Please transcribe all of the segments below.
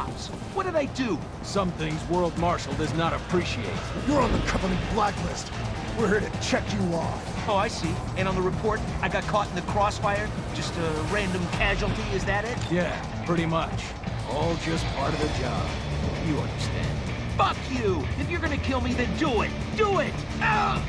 cops. What did I do? Some things World Marshal does not appreciate. You're on the company blacklist. We're here to check you off. Oh, I see. And on the report, I got caught in the crossfire? Just a random casualty, is that it? Yeah, pretty much. All just part of the job. You understand. Fuck you! If you're gonna kill me, then do it! Do it! Ah!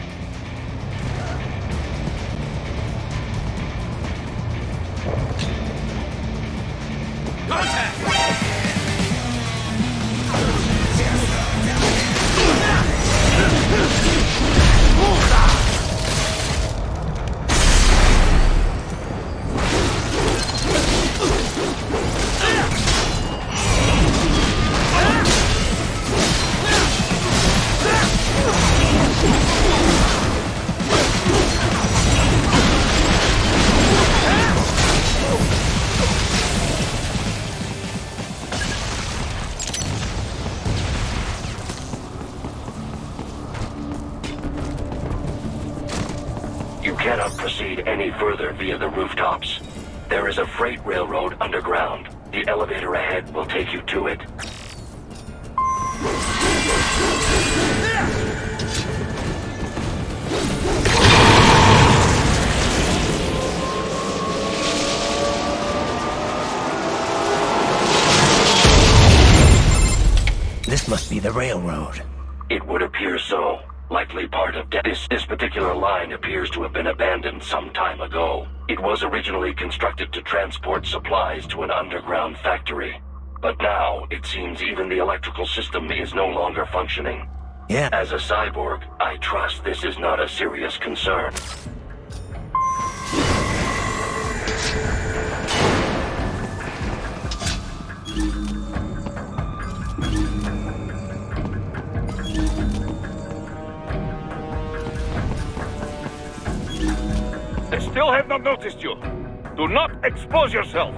You cannot proceed any further via the rooftops. There is a freight railroad underground. The elevator ahead will take you to it. This must be the railroad. It would appear so. Likely part of this particular line appears to have been abandoned some time ago. It was originally constructed to transport supplies to an underground factory. But now, it seems even the electrical system is no longer functioning. Yeah. As a cyborg, I trust this is not a serious concern. They still have not noticed you. Do not expose yourself.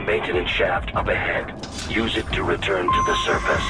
maintenance shaft up ahead. Use it to return to the surface.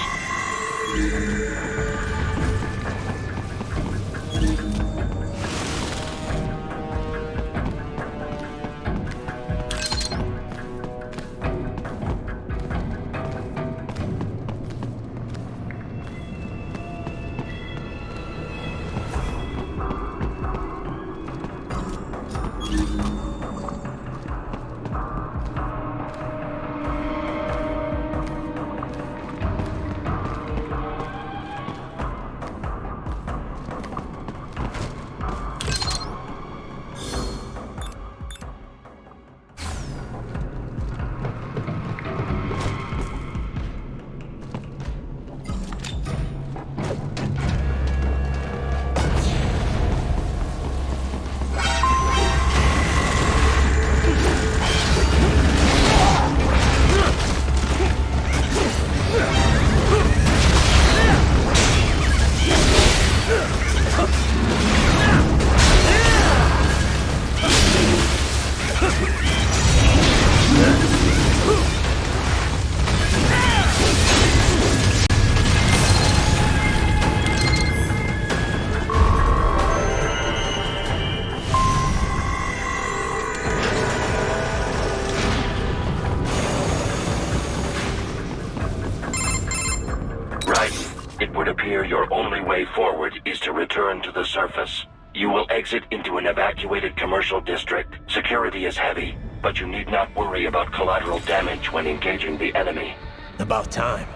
It would appear your only way forward is to return to the surface. You will exit into an evacuated commercial district. Security is heavy, but you need not worry about collateral damage when engaging the enemy. About time.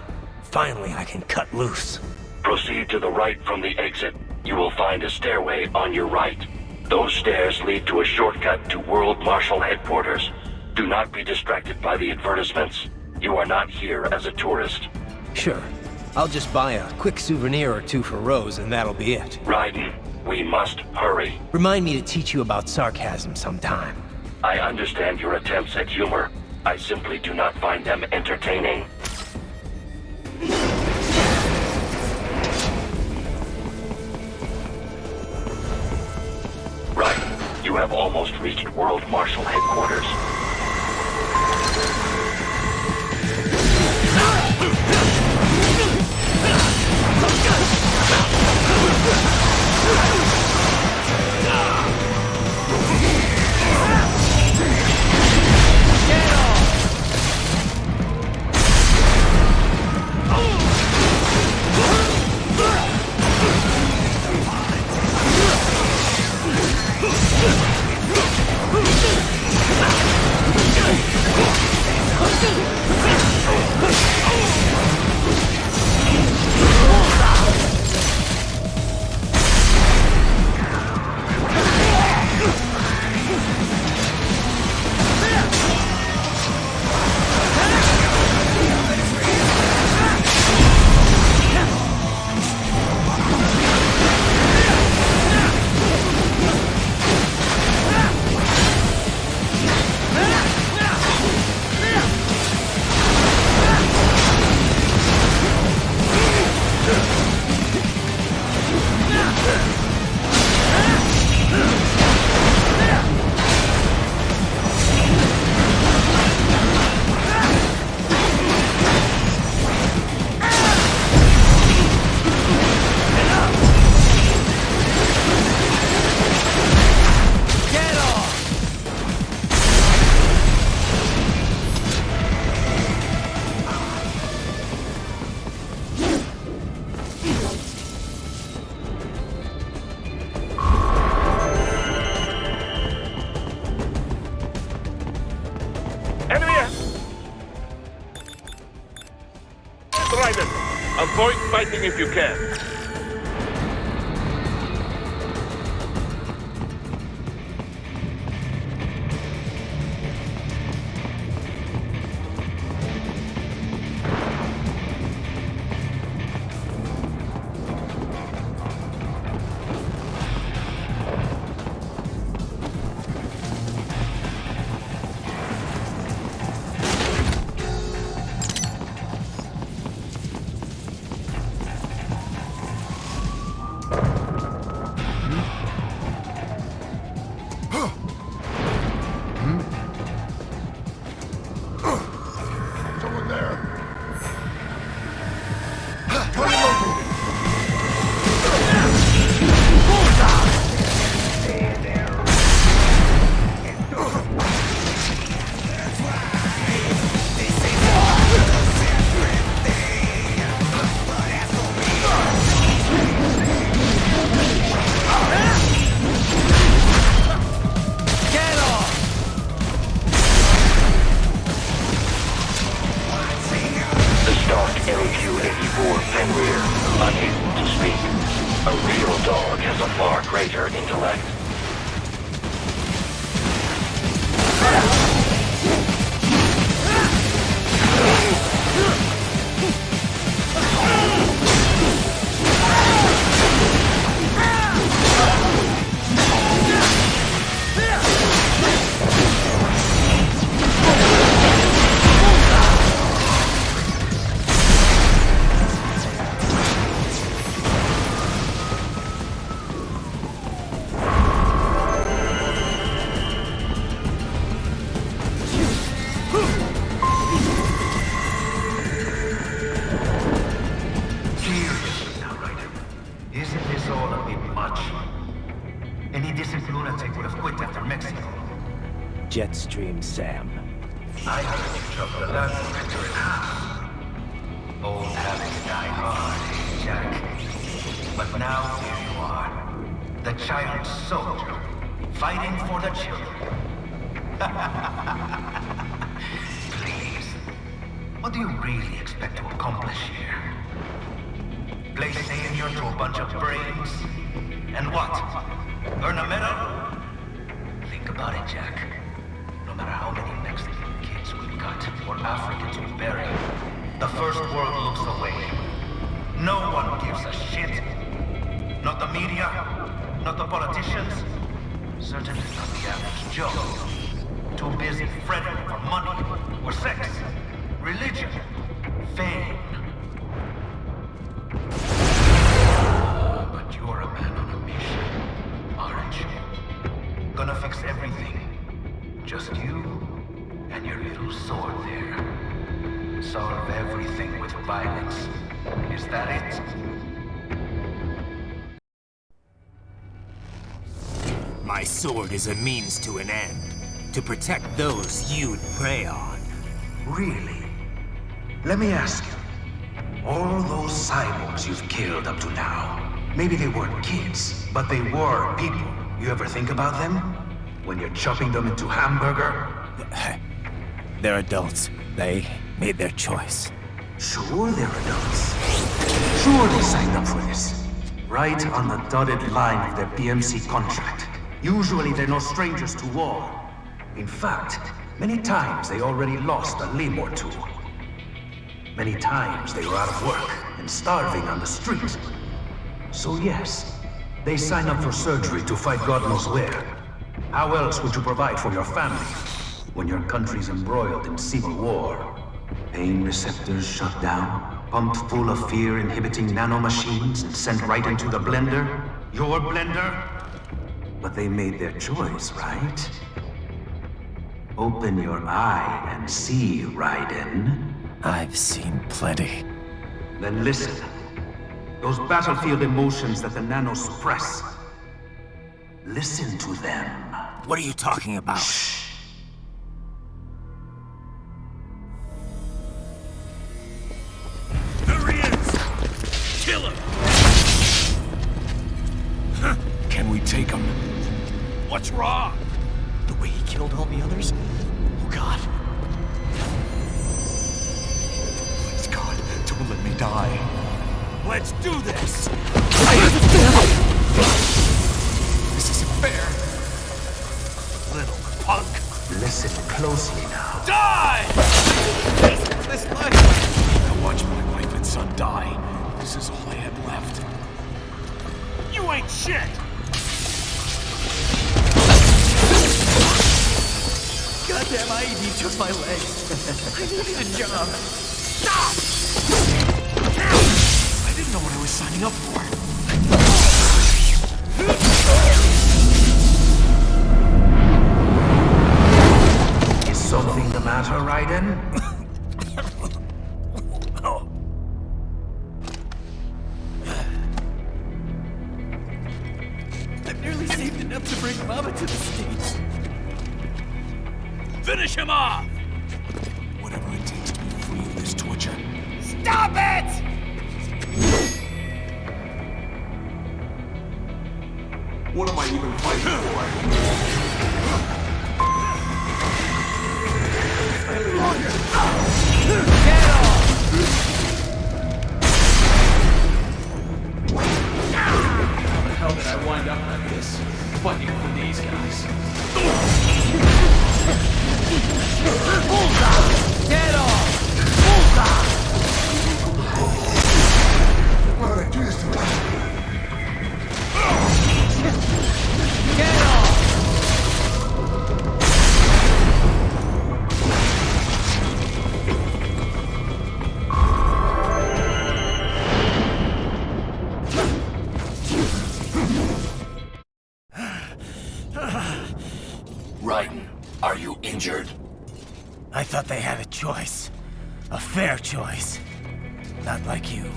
Finally, I can cut loose. Proceed to the right from the exit. You will find a stairway on your right. Those stairs lead to a shortcut to World Marshal Headquarters. Do not be distracted by the advertisements. You are not here as a tourist. Sure. I'll just buy a quick souvenir or two for Rose, and that'll be it. Raiden, we must hurry. Remind me to teach you about sarcasm sometime. I understand your attempts at humor. I simply do not find them entertaining. Right. You have almost reached World Marshal Headquarters. Avoid fighting if you can. greater intellect. Seriously now, Raiden. Isn't this all a bit much? Any decent lunatic would have quit after Mexico. Jetstream Sam. I heard you chopped the last director in half. Old habits die hard, Jack. But now here you are. The child soldier, fighting for the children. Please. What do you really expect to accomplish here? Play savior to a bunch of brains? And what? Earn a medal? Think about it, Jack. No matter how many Mexican kids we cut or Africans we bury, the first world looks away. No one gives a shit. Not the media, not the politicians, certainly not the average Joe. Too busy fretting for money or sex, religion, fame. But you're a man on a mission, aren't you? Gonna fix everything. Just you and your little sword there. Solve everything with violence. Is that it? My sword is a means to an end. To protect those you'd prey on. Really? Let me ask you. All those cyborgs you've killed up to now, maybe they weren't kids, but they were people. You ever think about them? When you're chopping them into hamburger? They're adults. They made their choice. Sure they're adults. Sure they signed up for this. Right on the dotted line of their BMC contract. Usually they're no strangers to war. In fact, many times they already lost a limb or two. Many times they were out of work and starving on the street. So yes, they sign up for surgery to fight God knows where. How else would you provide for your family when your country's embroiled in civil war? Pain receptors shut down, pumped full of fear-inhibiting nanomachines and sent right into the blender? Your blender? But they made their choice, right? Open your eye and see, Raiden. I've seen plenty. Then listen. Those battlefield emotions that the nanos suppress. Listen to them. What are you talking about? There he is! Kill him! Can we take him? What's wrong? The way he killed all the others? Oh God. Please God, don't let me die. Let's do this! This isn't fair. Little punk! Listen closely now. Die! This life. I watched my wife and son die. This is all I had left. You ain't shit! Goddamn IED took my legs. I needed a job. Stop! I didn't know what I was signing up for. Is something the matter, Raiden? I've nearly saved enough to bring Mama to the States. Finish him off! Whatever it takes to be free of this torture. Stop it! What am I even fighting for? How the hell hell did I wind up like this? Fighting for these guys. Get off! Why would I do this to myself? Get off! Raiden, are you injured? I thought they had a choice. A fair choice. Not like you.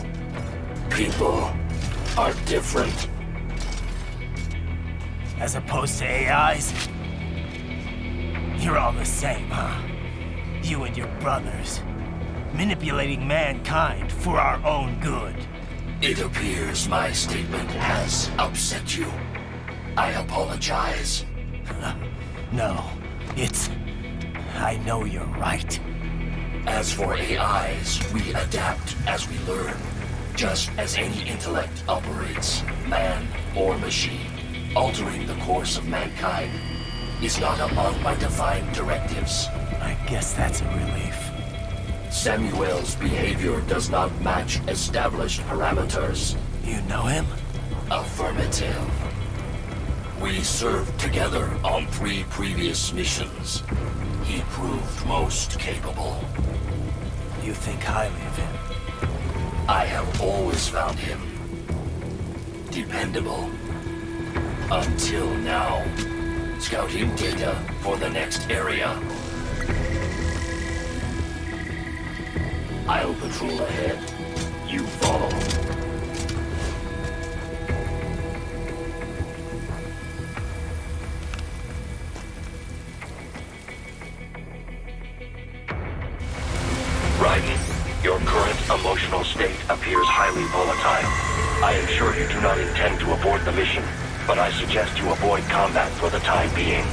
People are different. As opposed to AIs? You're all the same, huh? You and your brothers. Manipulating mankind for our own good. It appears my statement has upset you. I apologize. No, it's... I know you're right. As for AIs, we adapt as we learn. Just as any intellect operates, man or machine. Altering the course of mankind is not among my defined directives. I guess that's a relief. Samuel's behavior does not match established parameters. You know him? Affirmative. We served together on 3 previous missions. He proved most capable. You think highly of him? I have always found him dependable. Until now. Scouting data for the next area. I'll patrol ahead. You follow. Raiden, your current emotional state appears highly volatile. I am sure you do not intend to abort the mission, but I suggest you avoid combat for the time being.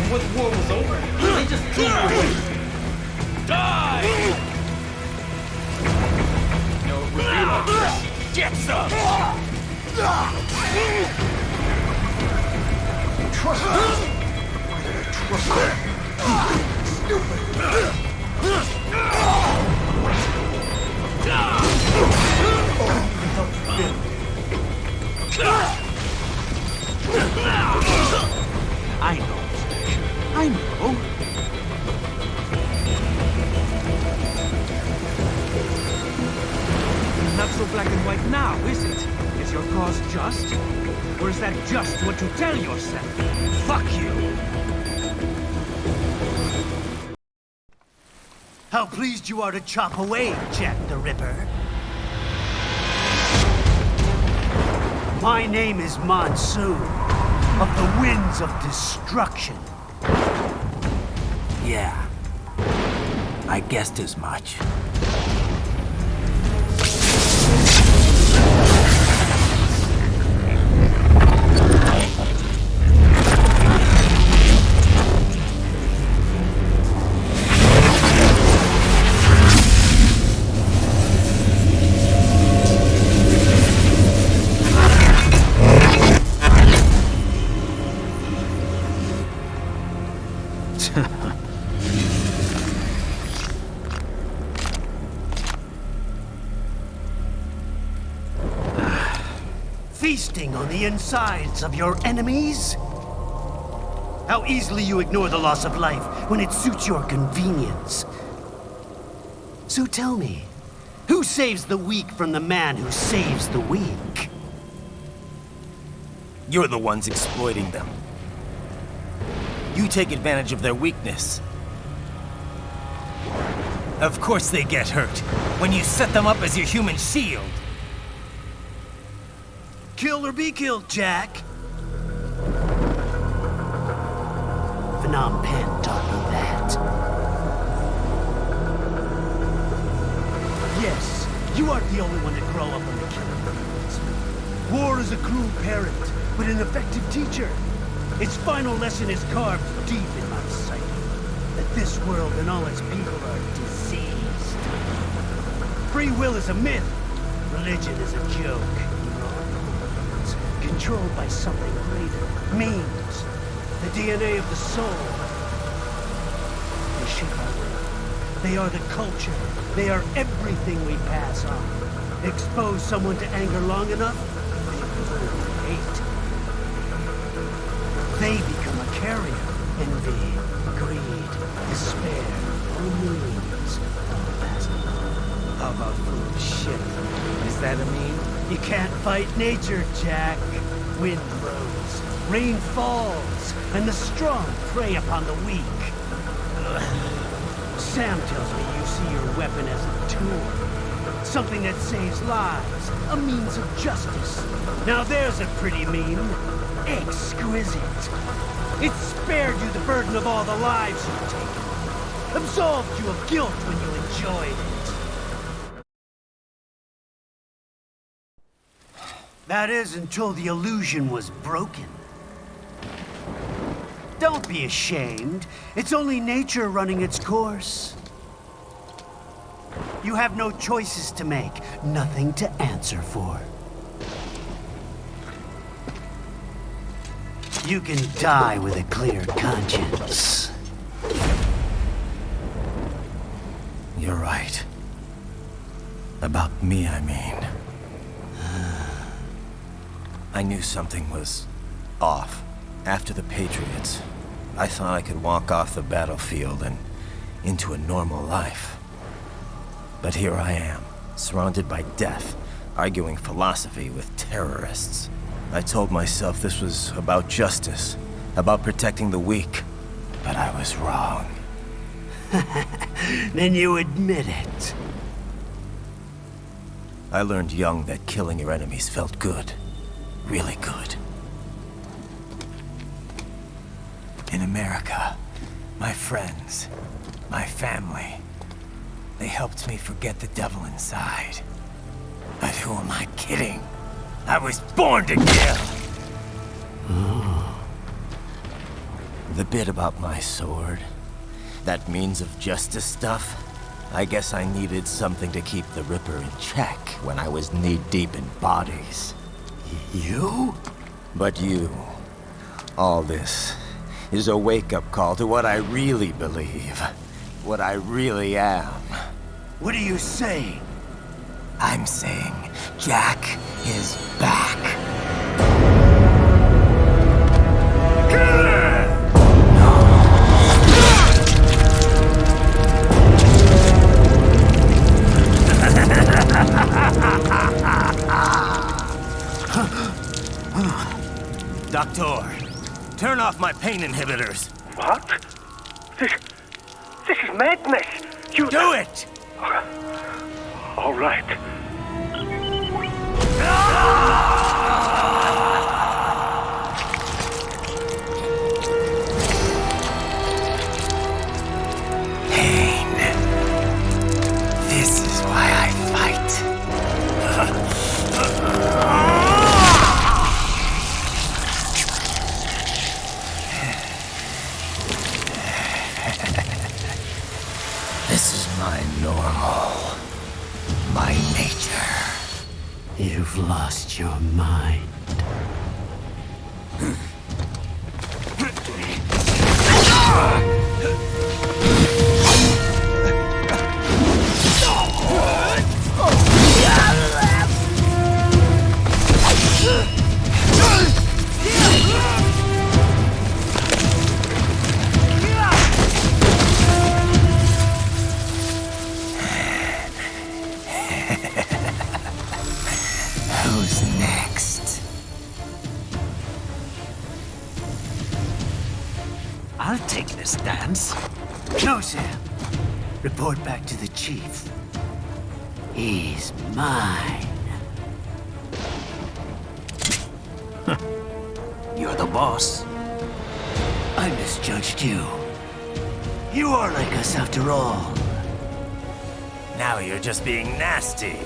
When the war was over, they just threw me away. Die! No, it would be like this. Get some! Trust me. Why did I trust you? Stupid. I know. I know. Not so black and white now, is it? It's Is your cause just? Or is that just what you tell yourself? Fuck you! How pleased you are to chop away, Jack the Ripper. My name is Monsoon, of the Winds of Destruction. Yeah, I guessed as much. Feasting on the insides of your enemies? How easily you ignore the loss of life when it suits your convenience. So tell me, who saves the weak from the man who saves the weak? You're the ones exploiting them. You take advantage of their weakness. Of course they get hurt when you set them up as your human shield. Kill or be killed, Jack. Phnom Penh taught me that. Yes, you aren't the only one to grow up on the killing fields. War is a cruel parent, but an effective teacher. Its final lesson is carved deep in my psyche. That this world and all its people are diseased. Free will is a myth. Religion is a joke. Controlled by something greater. Means. The DNA of the soul. They shape our world. They are the culture. They are everything we pass on. Expose someone to anger long enough, they learn to hate. They become a carrier. Envy, greed, despair, all means of that. How about foolish shit? Is that a meme? You can't fight nature, Jack. Wind blows, rain falls, and the strong prey upon the weak. Sam tells me you see your weapon as a tool. Something that saves lives, a means of justice. Now there's a pretty meme. Exquisite. It spared you the burden of all the lives you've taken. Absolved you of guilt when you enjoyed it. That is until the illusion was broken. Don't be ashamed. It's only nature running its course. You have no choices to make, nothing to answer for. You can die with a clear conscience. You're right. About me, I mean. I knew something was off. After the Patriots, I thought I could walk off the battlefield and into a normal life. But here I am, surrounded by death, arguing philosophy with terrorists. I told myself this was about justice, about protecting the weak, but I was wrong. Then you admit it. I learned young that killing your enemies felt good. Really good. In America, my friends, my family, they helped me forget the devil inside. But who am I kidding? I was born to kill! The bit about my sword, that means of justice stuff, I guess I needed something to keep the Ripper in check when I was knee-deep in bodies. You? But you, all this, is a wake-up call to what I really believe. What I really am. What do you say? I'm saying Jack is back. Doctor, turn off my pain inhibitors. What? This is madness. You Do it! All right. Pain. This is why I fight. This is my normal. My nature. You've lost your mind. Who's next? I'll take this dance. No, Sam. Report back to the chief. He's mine. You're the boss. I misjudged you. You are like us after all. Now you're just being nasty.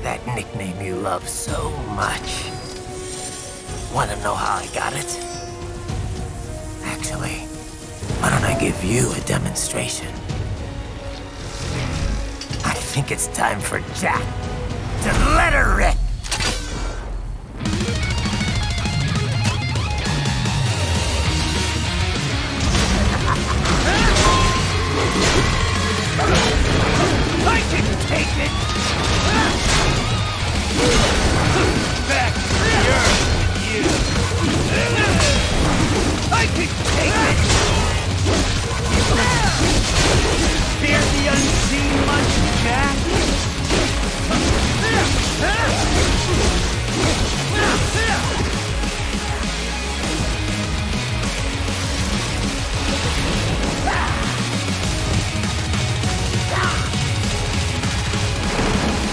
That nickname you love so much. Want to know how I got it? Actually, why don't I give you a demonstration? I think it's time for Jack to let her rip. I can take it! Back to the earth, you! I can take it! Fear the unseen much, Jack?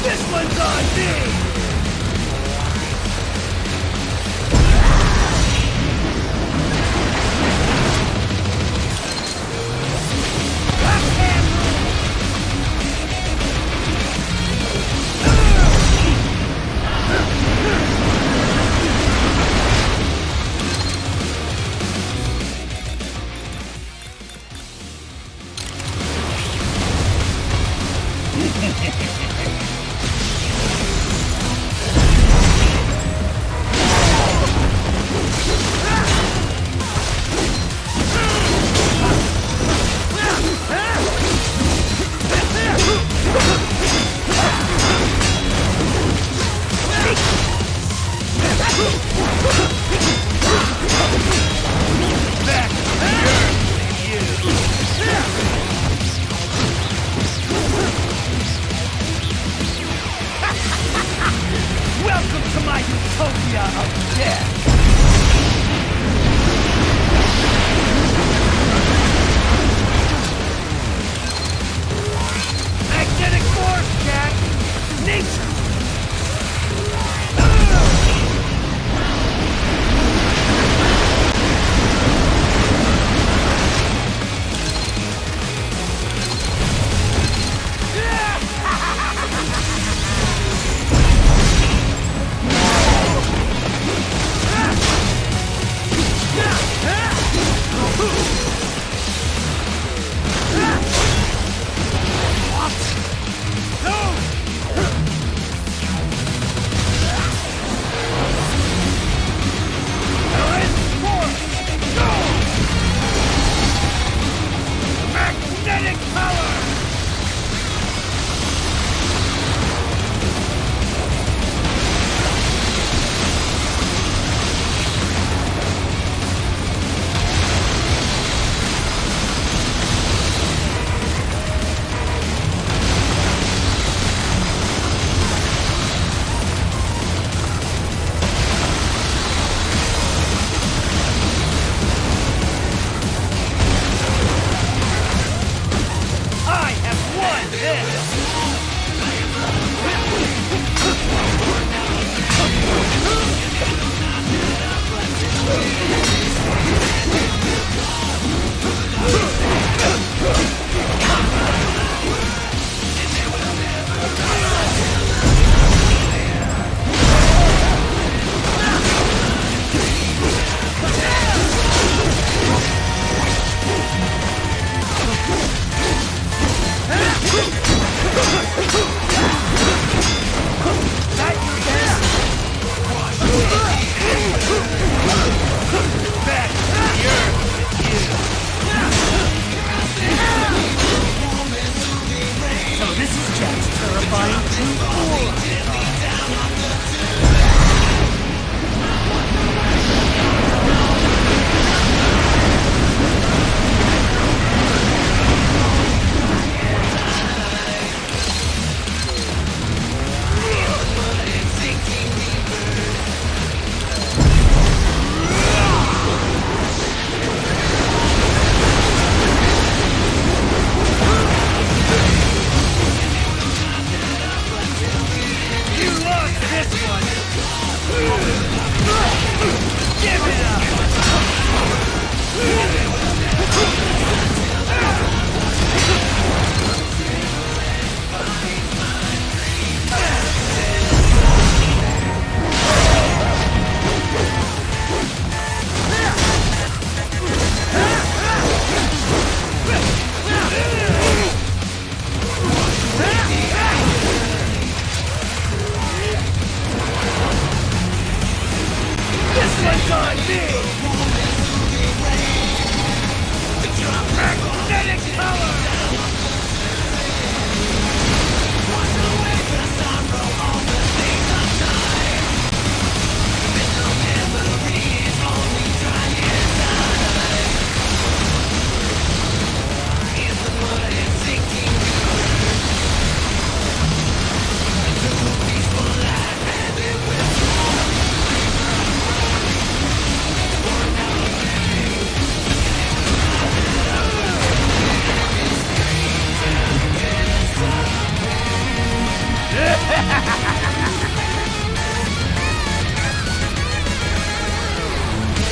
This one's on me! Welcome to my utopia of death! Magnetic force, Jack! Nature! Ah! this one! Give it up! This one's on me! Magnetic power!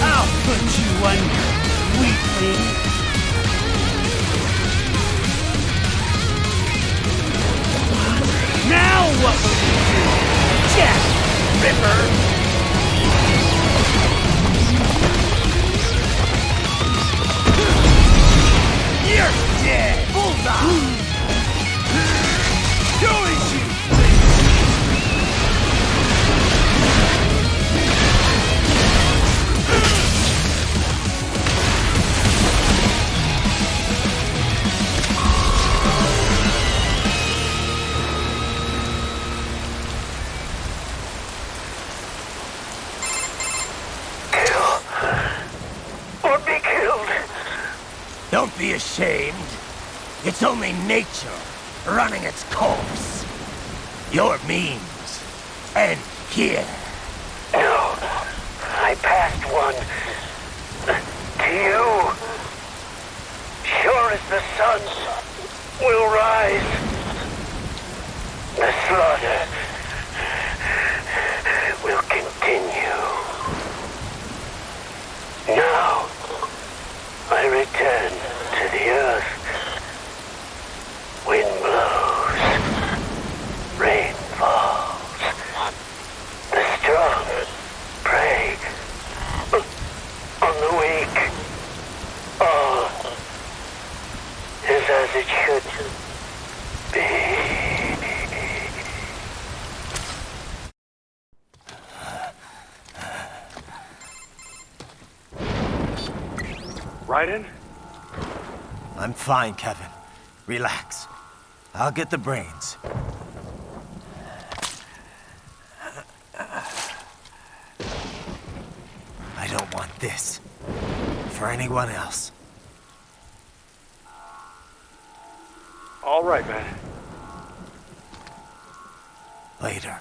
I'll put you under, weakling! Now what will you do? Jack Ripper! You're dead! Bullseye! Doing you! Or be killed. Don't be ashamed. It's only nature running its course. Your means end here. No, I passed one. To you. Sure as the sun will rise. The slaughter will continue. Now, I return to the earth. Wind blows. Rain falls. The strong prey on the weak. All is as it should be. Raiden? I'm fine, Kevin. Relax. I'll get the brains. I don't want this for anyone else. All right, man. Later.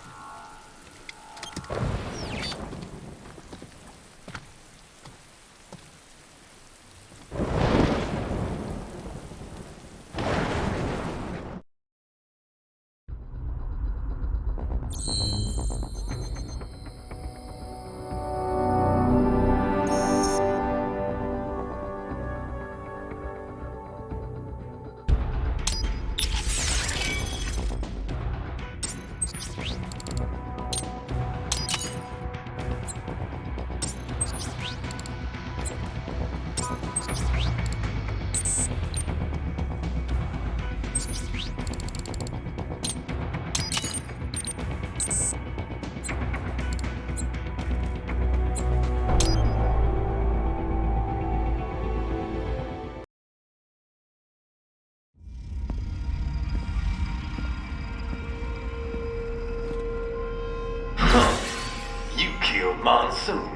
Monsoon.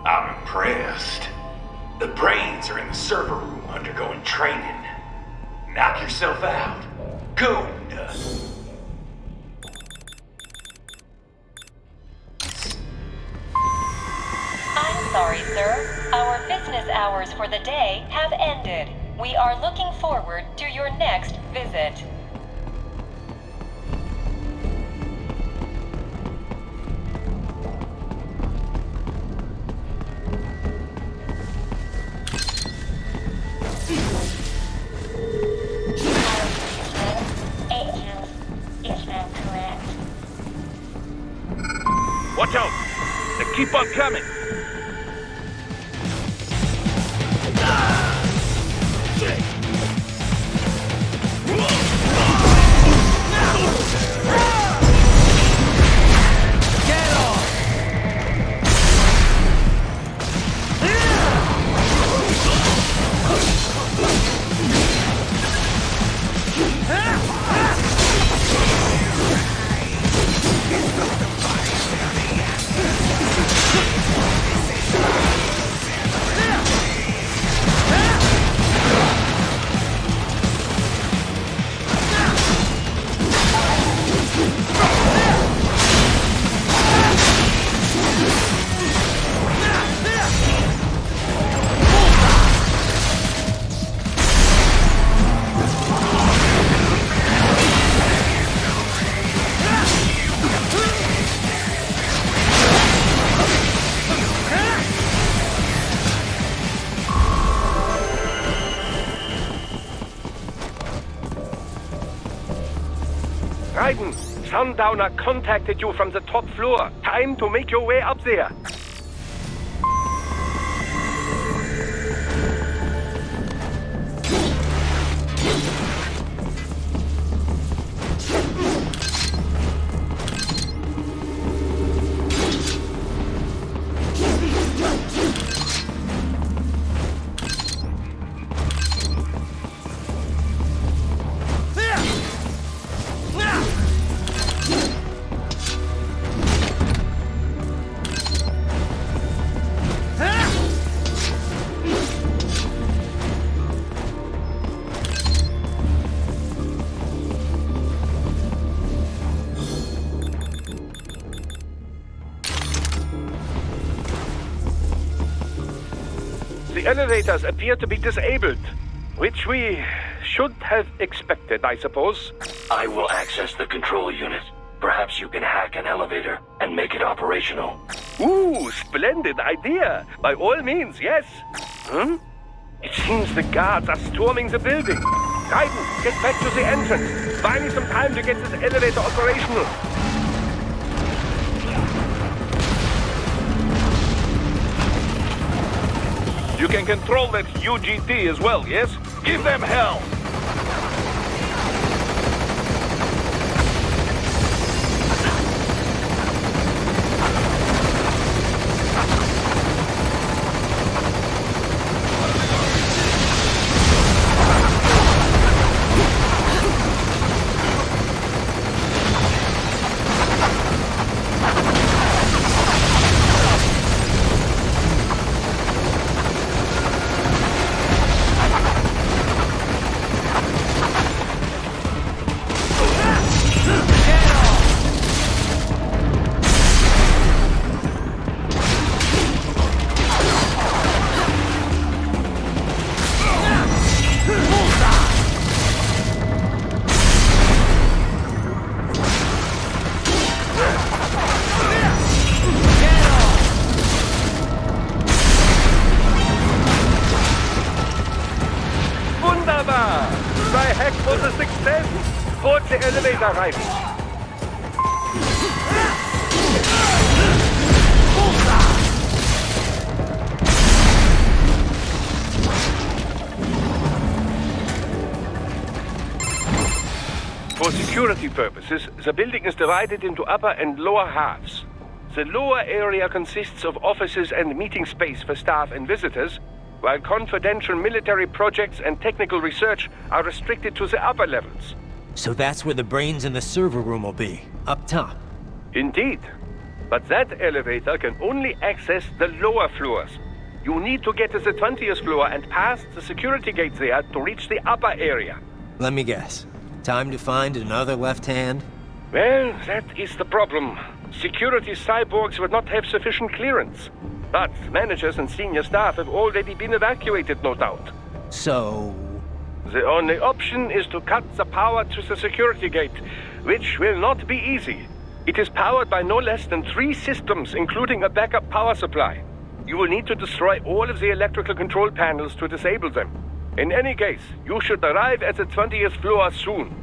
I'm impressed. The brains are in the server room undergoing training. Knock yourself out. Go, I'm sorry, sir. Our business hours for the day have ended. We are looking forward to your next visit. Watch out! They keep on coming! Raiden, Sundowner contacted you from the top floor. Time to make your way up there. The elevators appear to be disabled, which we should have expected, I suppose. I will access the control unit. Perhaps you can hack an elevator and make it operational. Ooh, splendid idea. By all means, yes. It seems the guards are storming the building. Raiden, get back to the entrance. Buy me some time to get this elevator operational. You can control that UGT as well, yes? Give them hell! Was a success! Board the elevator, Raiden. For security purposes, the building is divided into upper and lower halves. The lower area consists of offices and meeting space for staff and visitors, while confidential military projects and technical research are restricted to the upper levels. So that's where the brains in the server room will be, up top. Indeed. But that elevator can only access the lower floors. You need to get to the 20th floor and pass the security gate there to reach the upper area. Let me guess. Time to find another left hand? Well, that is the problem. Security cyborgs would not have sufficient clearance. But managers and senior staff have already been evacuated, no doubt. So... The only option is to cut the power to the security gate, which will not be easy. It is powered by no less than 3 systems, including a backup power supply. You will need to destroy all of the electrical control panels to disable them. In any case, you should arrive at the 20th floor soon.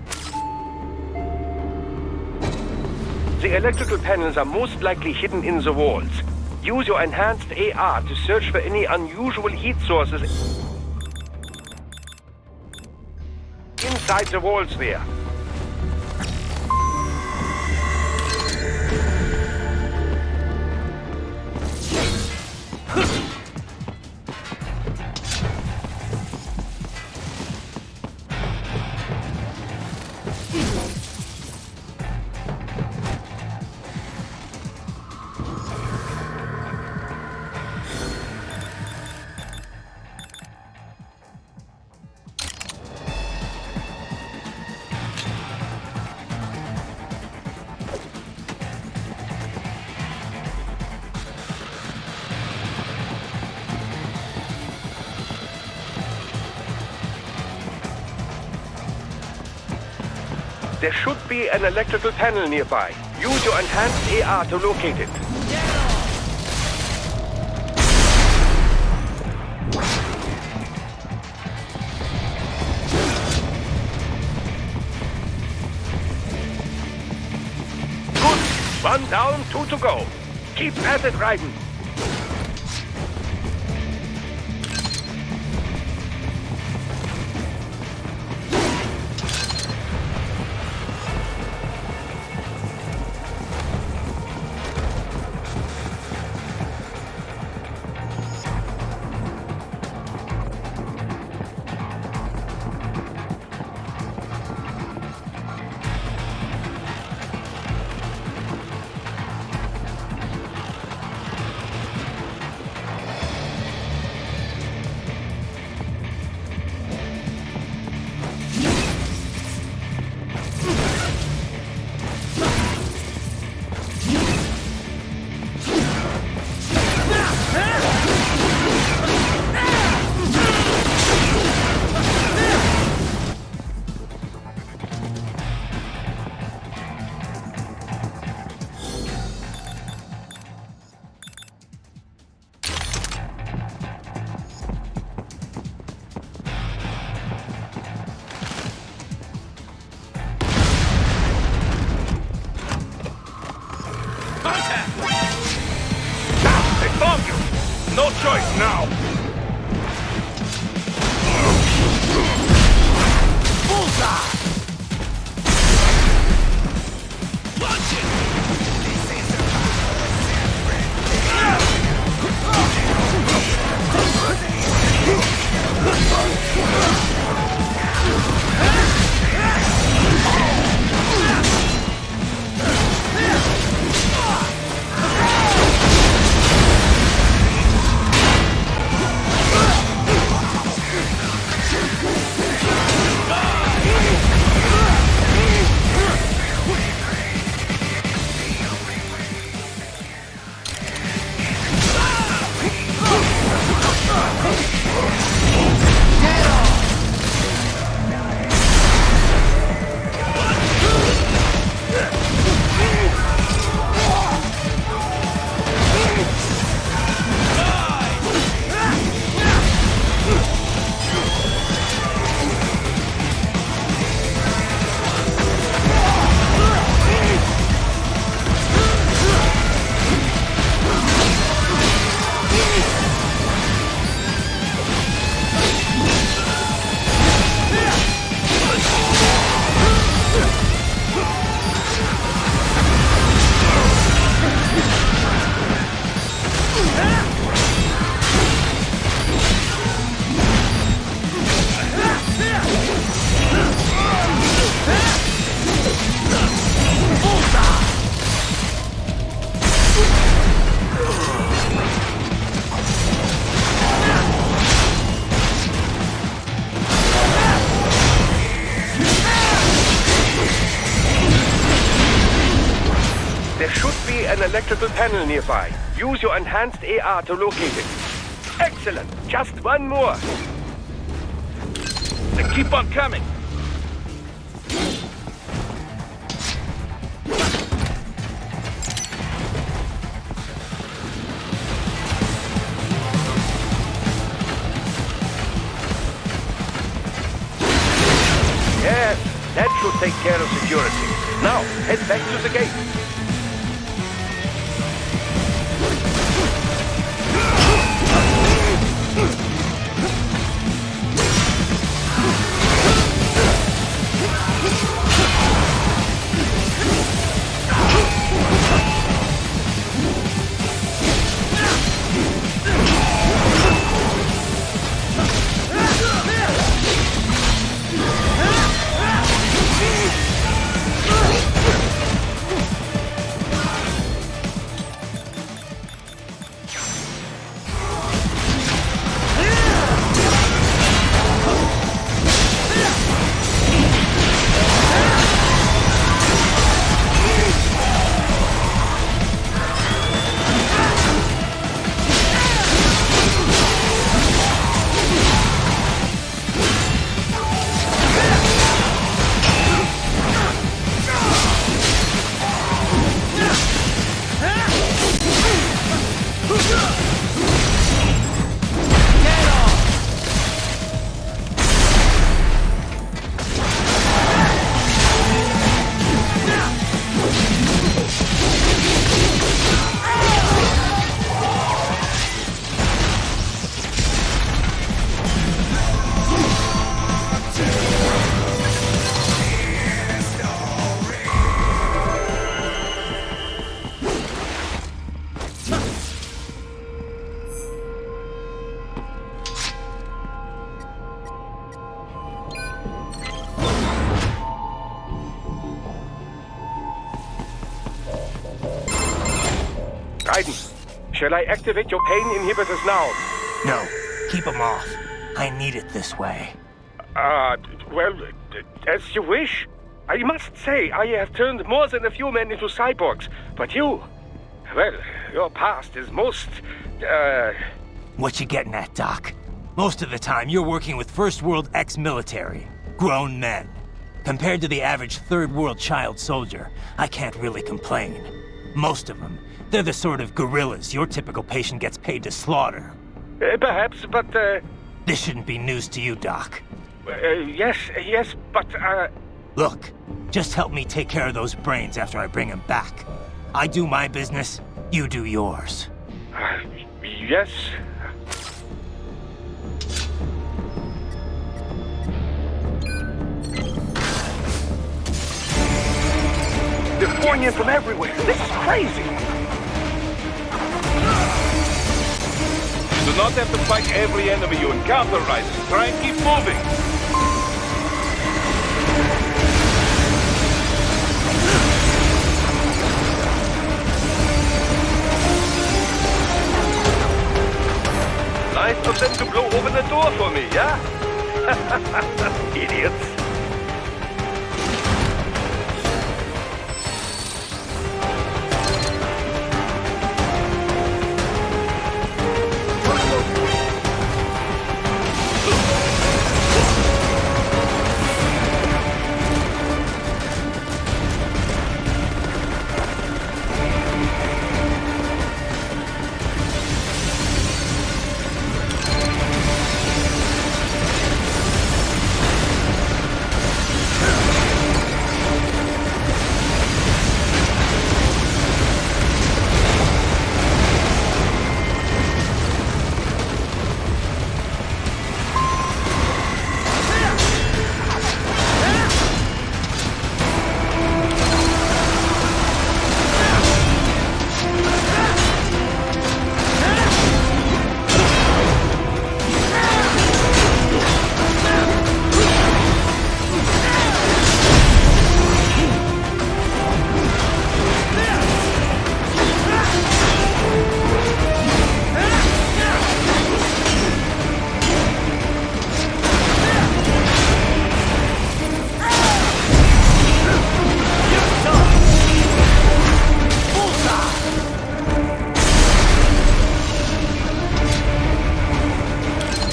The electrical panels are most likely hidden in the walls. Use your enhanced AR to search for any unusual heat sources inside the walls there. There should be an electrical panel nearby. Use your enhanced AR to locate it. Good. One down, two to go. Keep at it, Raiden. No choice now! Bullseye! Launch it! There should be an electrical panel nearby. Use your enhanced AR to locate it. Excellent. Just one more. They keep on coming! Yes, that should take care of security. Now, head back to the gate. Raiden, shall I activate your pain inhibitors now? No, keep them off. I need it this way. Well, as you wish. I must say, I have turned more than a few men into cyborgs, but you... Well, your past is most, What you getting at, Doc? Most of the time, you're working with First World ex-military. Grown men. Compared to the average Third World child soldier, I can't really complain. Most of them, they're the sort of guerrillas your typical patient gets paid to slaughter. Perhaps, but, This shouldn't be news to you, Doc. yes, but, Look, just help me take care of those brains after I bring them back. I do my business, you do yours. Yes. They're pouring in from everywhere. This is crazy. You do not have to fight every enemy you encounter, Raiden. Try and keep moving. Nice of them to blow open the door for me, yeah? Idiots.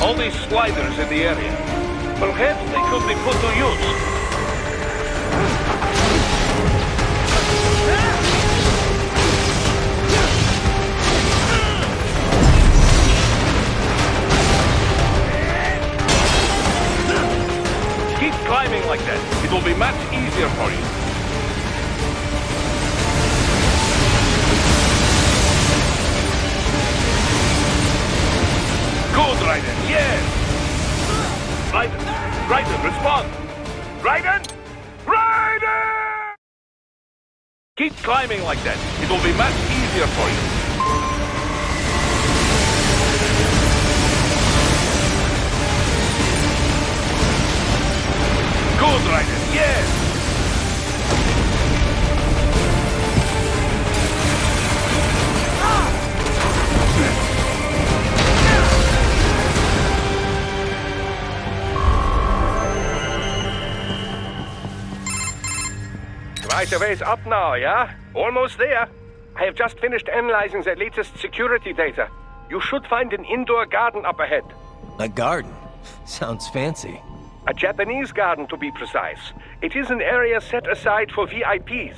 All these sliders in the area. Perhaps they could be put to use. Keep climbing like that. It will be much easier for you. Good, Raiden, yes! Raiden, respond! Raiden! Raiden! Keep climbing like that. It will be much easier for you. Good, Raiden, yes! Right away's up now, yeah? Almost there. I have just finished analyzing the latest security data. You should find an indoor garden up ahead. A garden? Sounds fancy. A Japanese garden, to be precise. It is an area set aside for VIPs.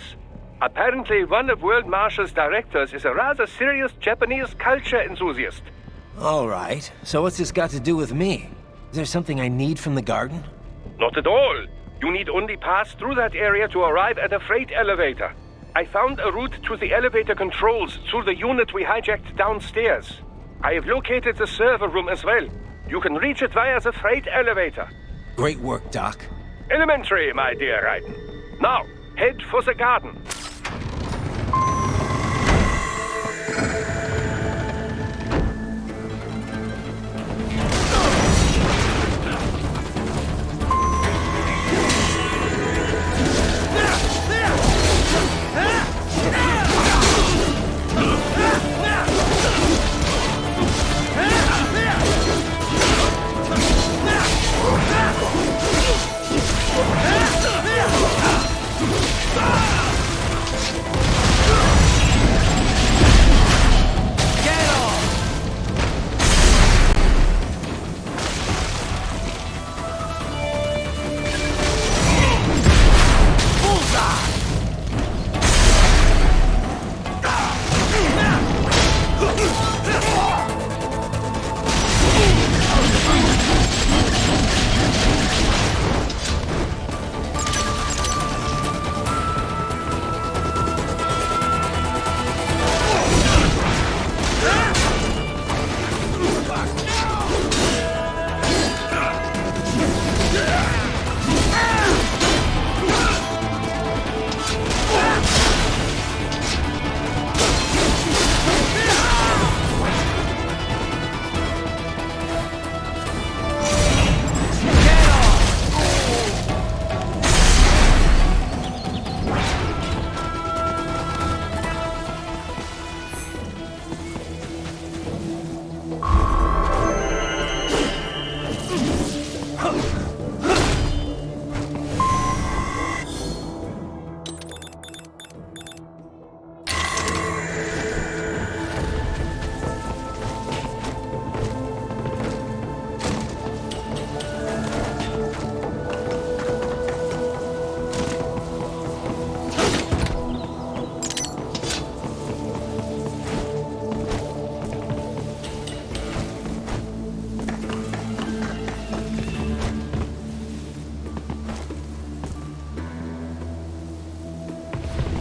Apparently, one of World Marshal's directors is a rather serious Japanese culture enthusiast. All right. So what's this got to do with me? Is there something I need from the garden? Not at all. You need only pass through that area to arrive at a freight elevator. I found a route to the elevator controls through the unit we hijacked downstairs. I have located the server room as well. You can reach it via the freight elevator. Great work, Doc. Elementary, my dear Raiden. Now, head for the garden.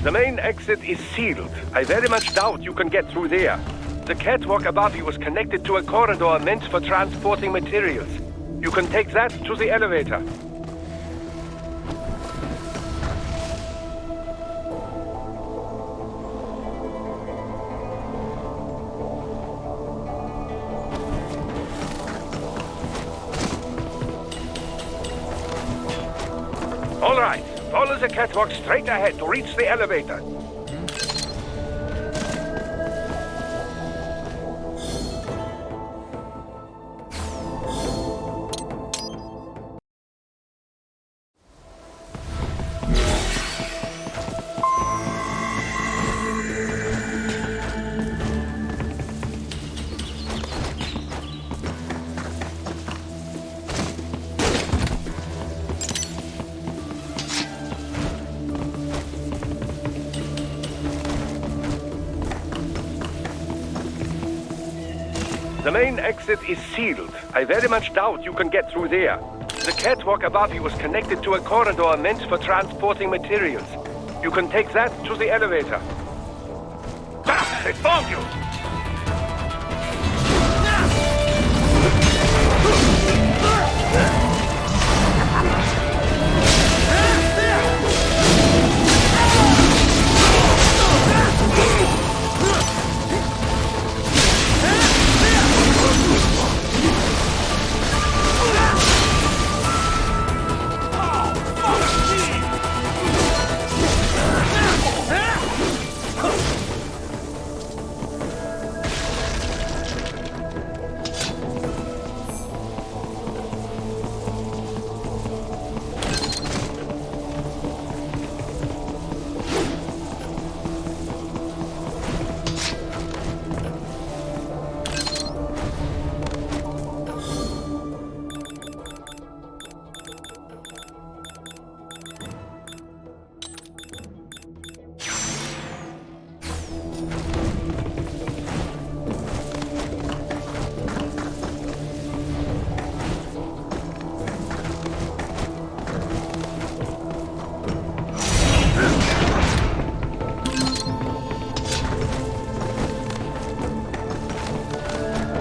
The main exit is sealed. I very much doubt you can get through there. The catwalk above you was connected to a corridor meant for transporting materials. You can take that to the elevator. All right, follow the catwalk straight ahead to reach the elevator. The main exit is sealed. I very much doubt you can get through there. The catwalk above you was connected to a corridor meant for transporting materials. You can take that to the elevator. Ah, they found you!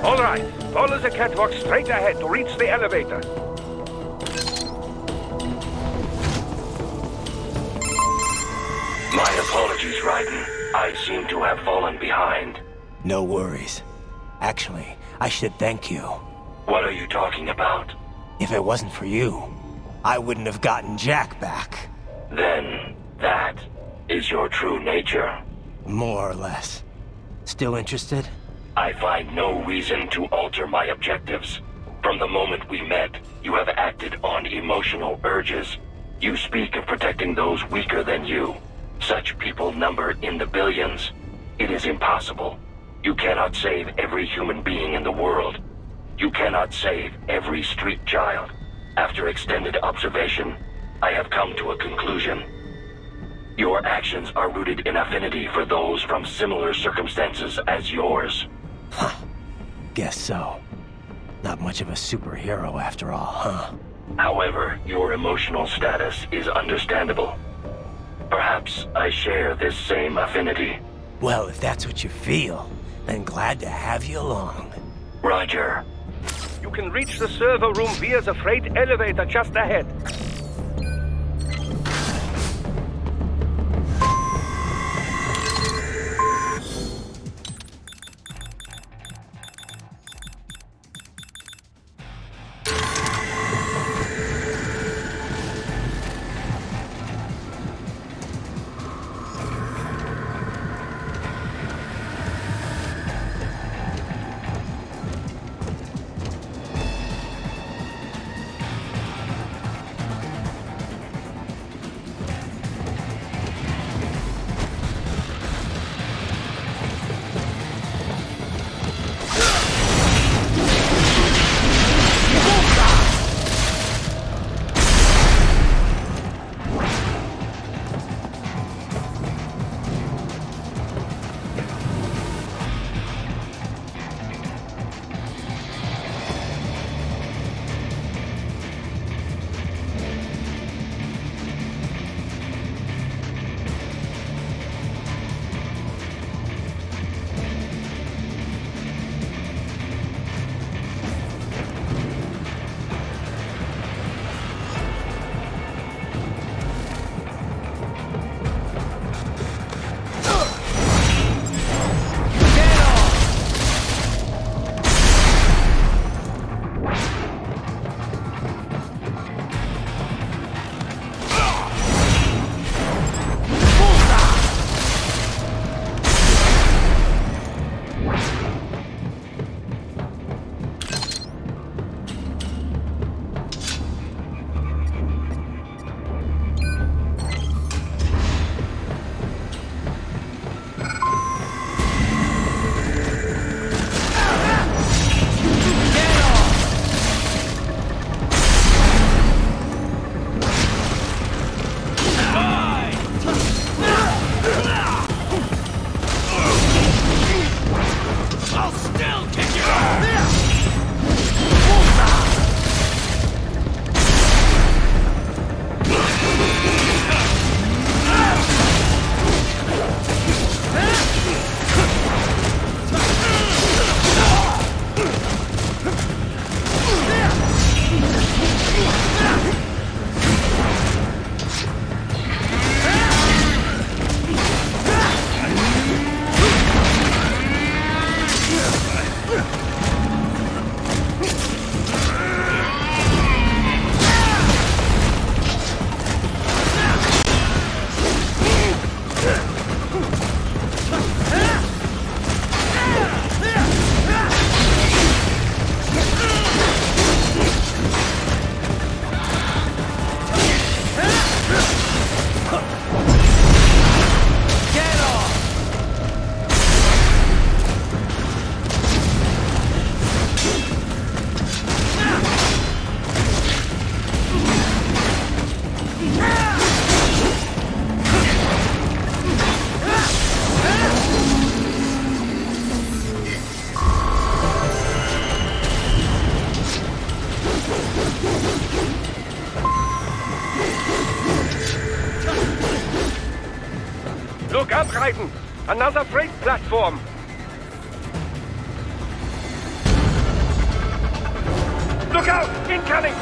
All right, follow the catwalk straight ahead to reach the elevator. My apologies, Raiden. I seem to have fallen behind. No worries. Actually, I should thank you. What are you talking about? If it wasn't for you, I wouldn't have gotten Jack back. Then, that is your true nature. More or less. Still interested? I find no reason to alter my objectives. From the moment we met, you have acted on emotional urges. You speak of protecting those weaker than you. Such people number in the billions. It is impossible. You cannot save every human being in the world. You cannot save every street child. After extended observation, I have come to a conclusion. Your actions are rooted in affinity for those from similar circumstances as yours. Huh. Guess so. Not much of a superhero after all, huh? However, your emotional status is understandable. Perhaps I share this same affinity. Well, if that's what you feel, then glad to have you along. Roger. You can reach the server room via the freight elevator just ahead. Another freight platform! Look out! Incoming!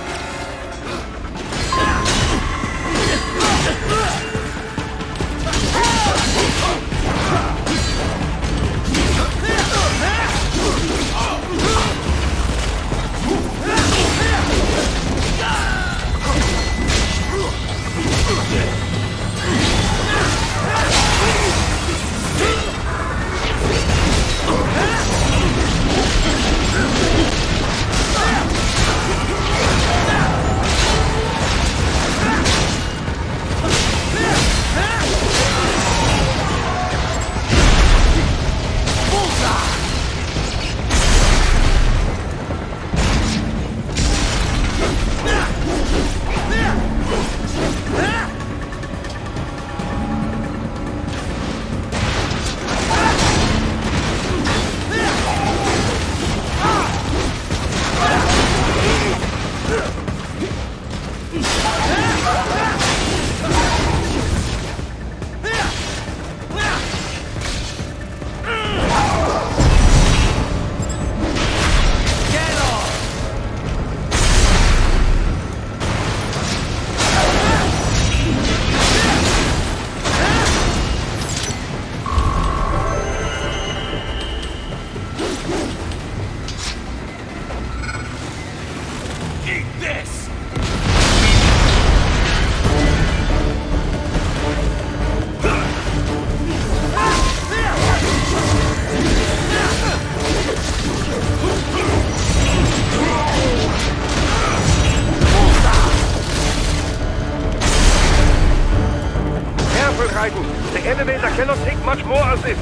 The elevator cannot take much more of this.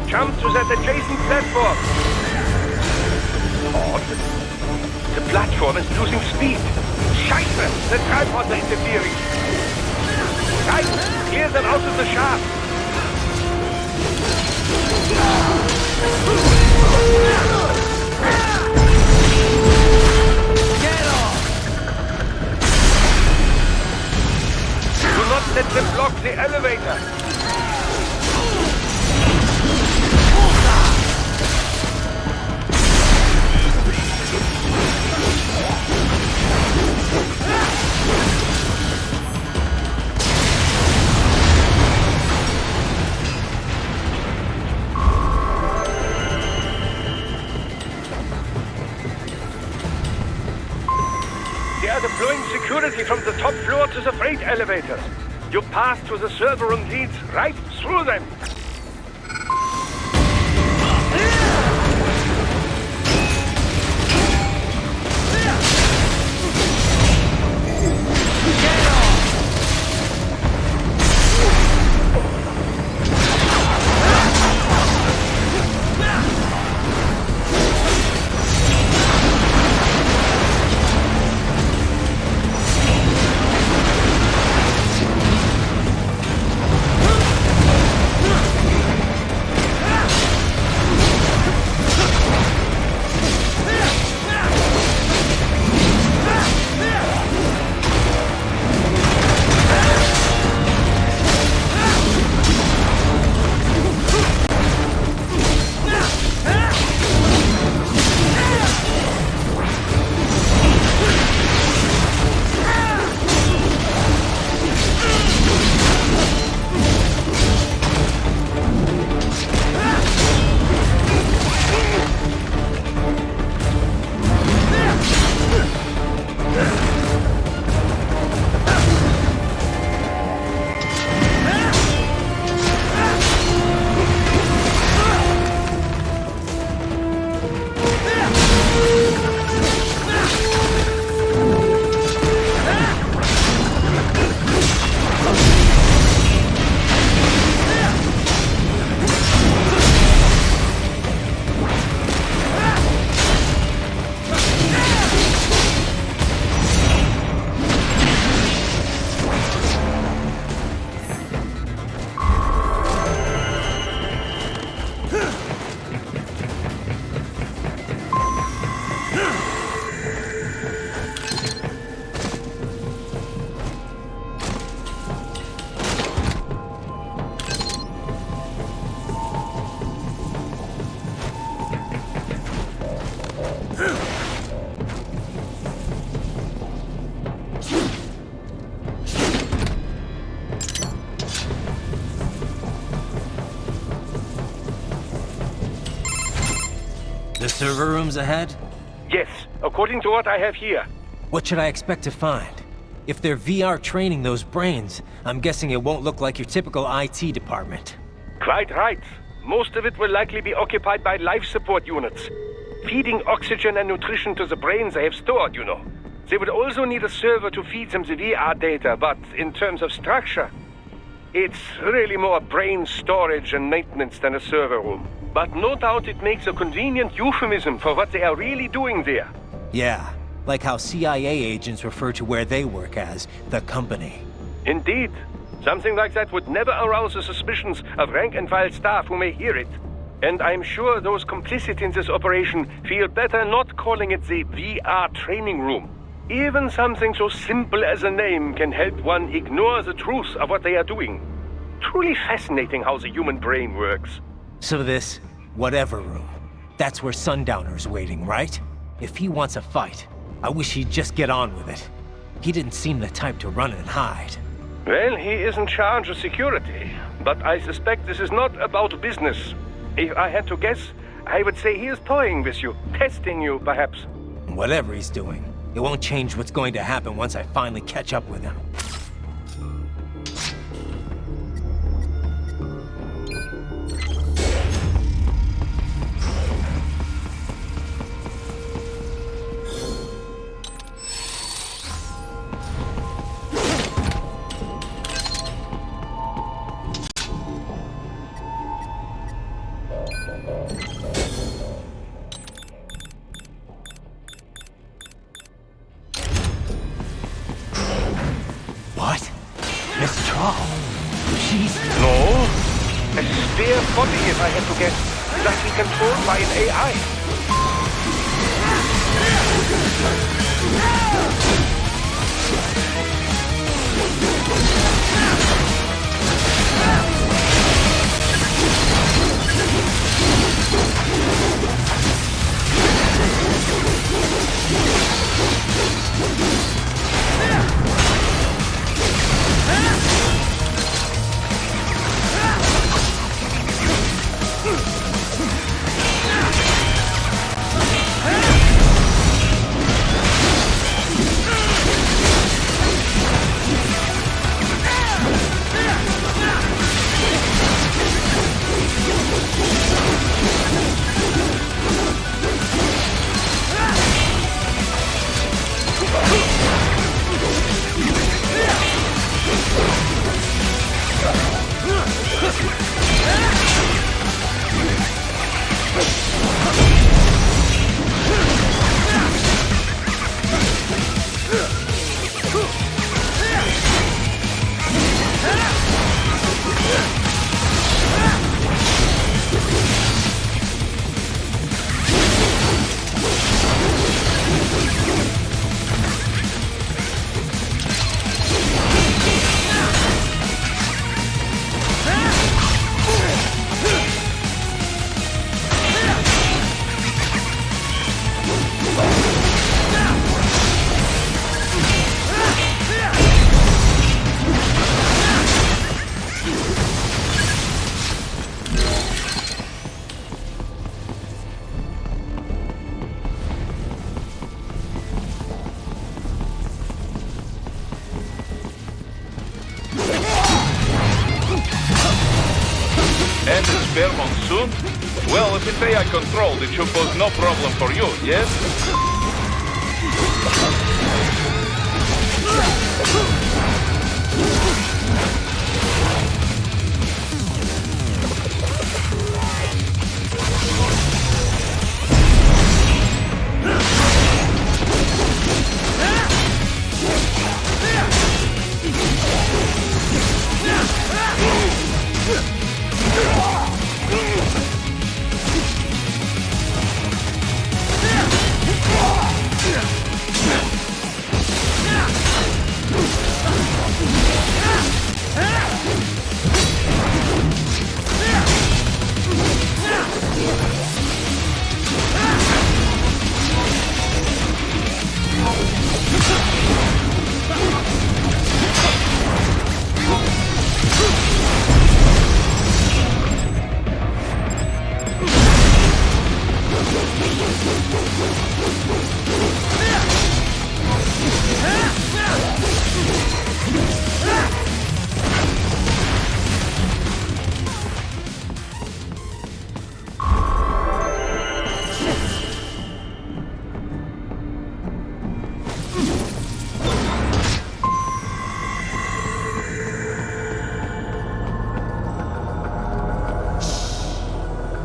Jump to that adjacent platform. Odd. The platform is losing speed. Scheiße! The tripods are interfering. Guys, clear them out of the shaft. Do not let them block the elevator. They are deploying security from the top floor to the freight elevators. Your path to the server room leads right through them. The server room's ahead? Yes, according to what I have here. What should I expect to find? If they're VR training those brains, I'm guessing it won't look like your typical IT department. Quite right. Most of it will likely be occupied by life support units. Feeding oxygen and nutrition to the brains they have stored, you know. They would also need a server to feed them the VR data, but in terms of structure, it's really more brain storage and maintenance than a server room. But no doubt it makes a convenient euphemism for what they are really doing there. Yeah, like how CIA agents refer to where they work as the company. Indeed. Something like that would never arouse the suspicions of rank-and-file staff who may hear it. And I'm sure those complicit in this operation feel better not calling it the VR training room. Even something so simple as a name can help one ignore the truth of what they are doing. Truly fascinating how the human brain works. So this whatever room, that's where Sundowner's waiting, right? If he wants a fight, I wish he'd just get on with it. He didn't seem the type to run and hide. Well, he is in charge of security, but I suspect this is not about business. If I had to guess, I would say he is toying with you, testing you, perhaps. Whatever he's doing, it won't change what's going to happen once I finally catch up with him. What? Miss Troll? She's... No. A spare body, if I had to guess. Likely controlled by an AI. And the spare monsoon? Well, if it's AI controlled, it should pose no problem for you, yes?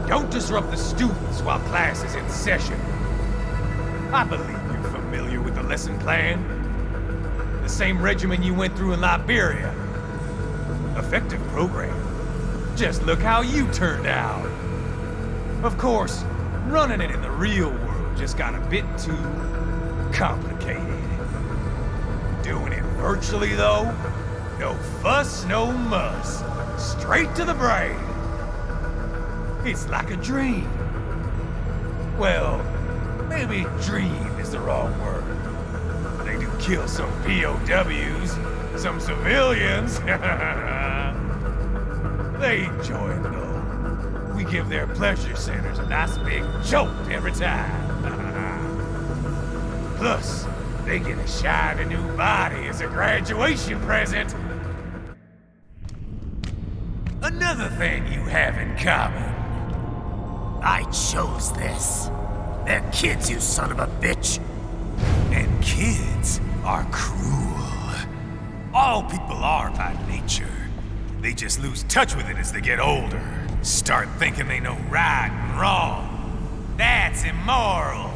Don't disrupt the students while class is in session. I believe you're familiar with the lesson plan. The same regimen you went through in Liberia. Effective program. Just look how you turned out. Of course, running it in the real world just got a bit too complicated. Doing it virtually, though, no fuss, no muss. Straight to the brain. It's like a dream. Well, maybe dream is the wrong word. They do kill some POWs, some civilians. They enjoy it though. We give their pleasure centers a nice big jolt every time. Plus, they get a shiny new body as a graduation present. Another thing you have in common. I chose this. They're kids, you son of a bitch. And kids are cruel. All people are by nature. They just lose touch with it as they get older. Start thinking they know right and wrong. That's immoral.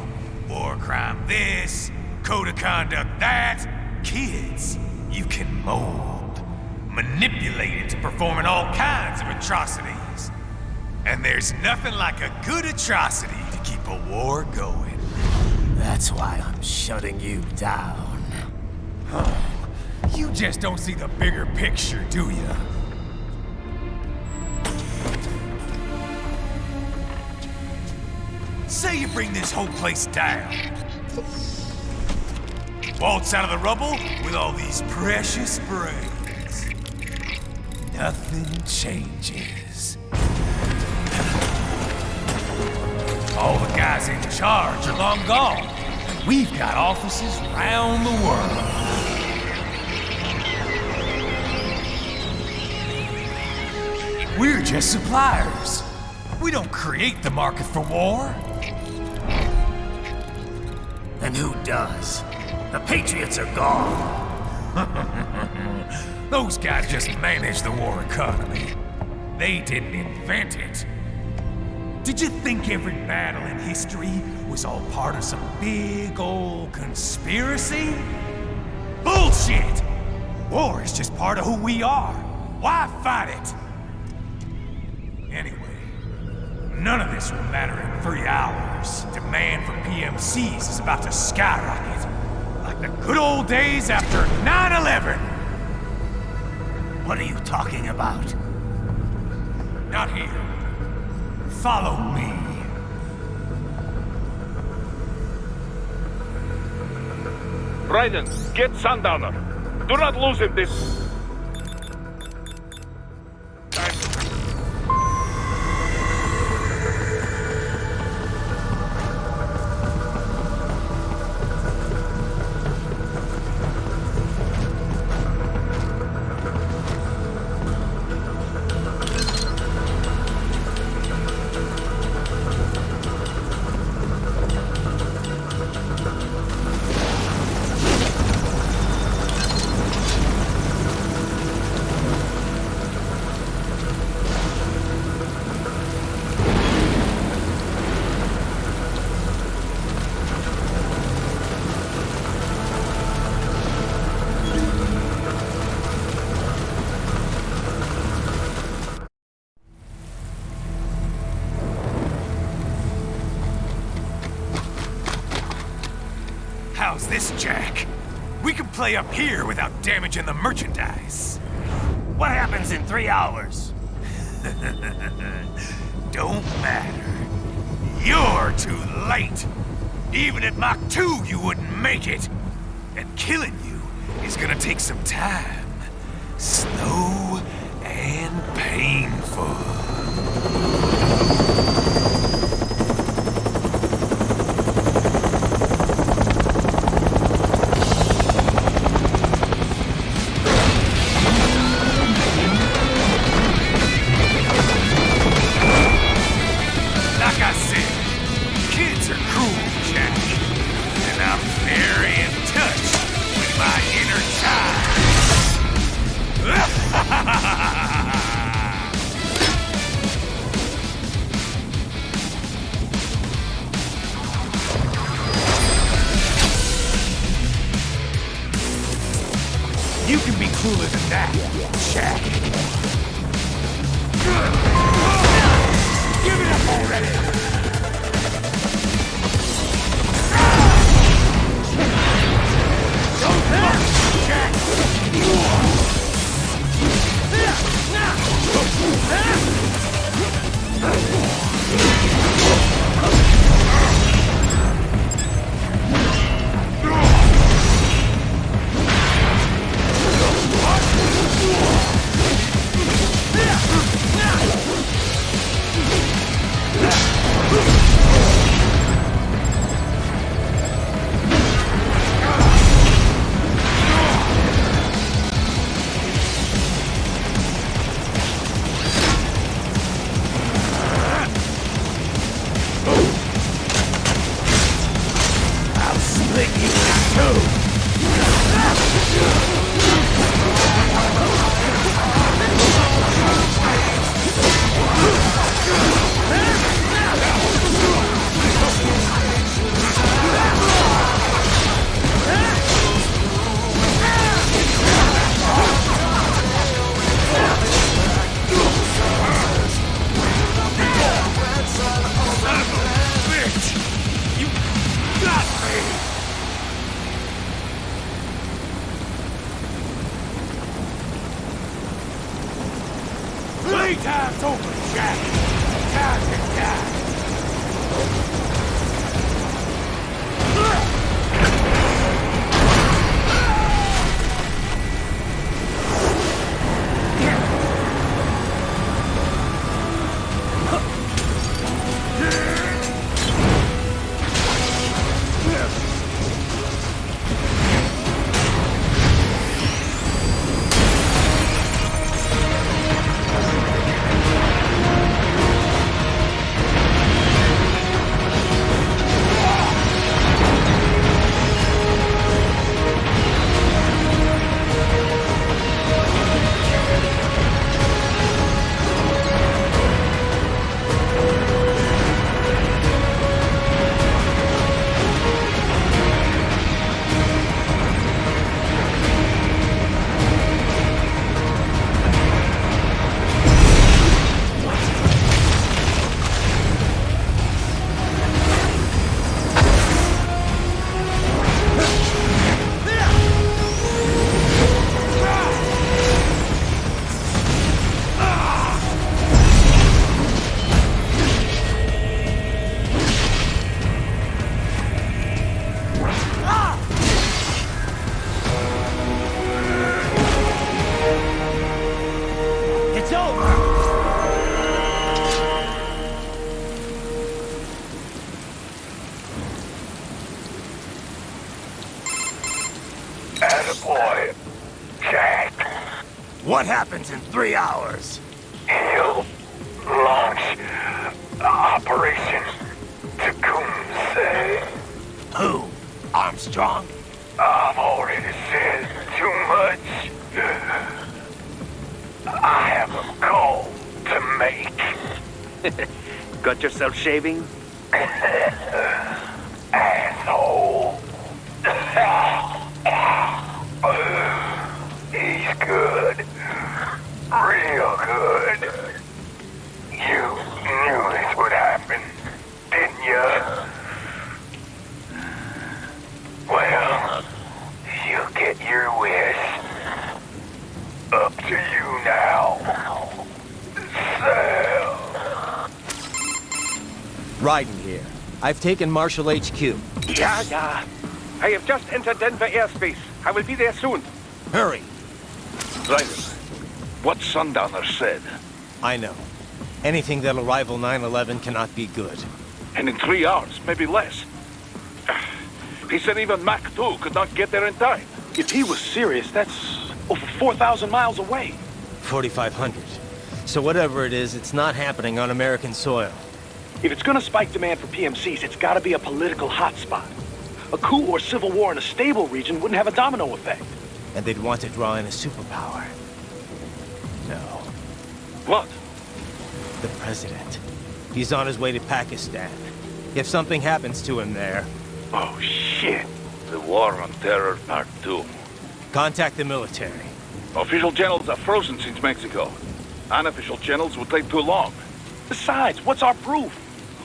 War crime this, code of conduct that. Kids, you can mold, manipulate into performing all kinds of atrocities. And there's nothing like a good atrocity to keep a war going. That's why I'm shutting you down. You just don't see the bigger picture, do you? Say you bring this whole place down. Waltz out of the rubble with all these precious brains. Nothing changes. All the guys in charge are long gone, and we've got offices around the world. We're just suppliers. We don't create the market for war. And who does? The Patriots are gone. Those guys just manage the war economy. They didn't invent it. Did you think every battle in history was all part of some big old conspiracy? Bullshit! War is just part of who we are. Why fight it? Anyway, none of this will matter in 3 hours. Demand for PMCs is about to skyrocket. Like the good old days after 9/11. What are you talking about? Not here. Follow me. Raiden, get Sundowner. Do not lose him this... How's this, Jack? We can play up here without damaging the merchandise. What happens in 3 hours? Don't matter. You're too late. Even at Mach 2, you wouldn't make it. And killing you is gonna take some time. Slow and painful. are cruel, Jack. And I'm very in touch with my inner child. You can be cooler than that, Jack. Give it up already! Don't fuck, Jack! Playtime's over, Jack. Time to die. Attaboy, Jack. What happens in 3 hours? He'll launch Operation Tecumseh. Who? Armstrong? I've already said too much. I have a call to make. Got yourself shaving? Asshole. He's good. Real good. You knew this would happen, didn't you? Well, you get your wish. Up to you now. Sam. Raiden here. I've taken Marshall HQ. Yeah. I have just entered Denver airspace. I will be there soon. Hurry. Raiden, what Sundowner said. I know. Anything that'll rival 9/11 cannot be good. And in 3 hours, maybe less. He said even Mach 2 could not get there in time. If he was serious, that's over 4,000 miles away. 4,500. So whatever it is, it's not happening on American soil. If it's gonna spike demand for PMCs, it's gotta be a political hotspot. A coup or civil war in a stable region wouldn't have a domino effect. And they'd want to draw in a superpower. No. What? The president. He's on his way to Pakistan. If something happens to him there... Oh, shit. The War on Terror Part 2. Contact the military. Official channels are frozen since Mexico. Unofficial channels would take too long. Besides, what's our proof?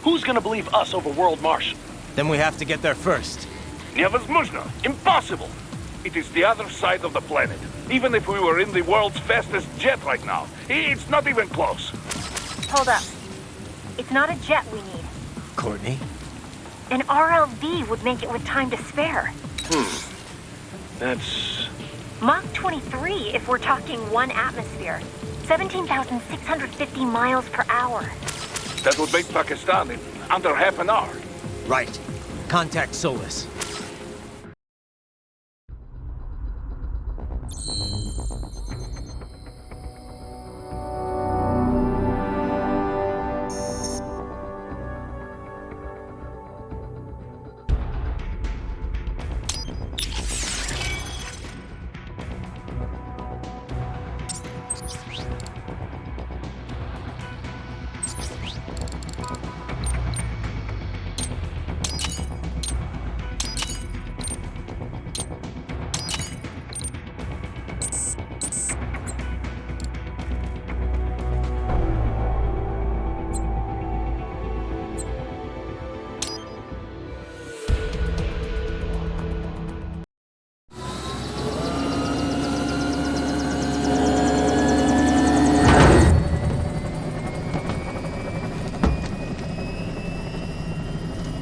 Who's gonna believe us over World Marshal? Then we have to get there first. Невозможно. Impossible. It is the other side of the planet. Even if we were in the world's fastest jet right now, it's not even close. Hold up. It's not a jet we need. Courtney? An RLV would make it with time to spare. That's... Mach 23 if we're talking 1 atmosphere. 17,650 miles per hour. That would make Pakistan in under half an hour. Right. Contact Solis.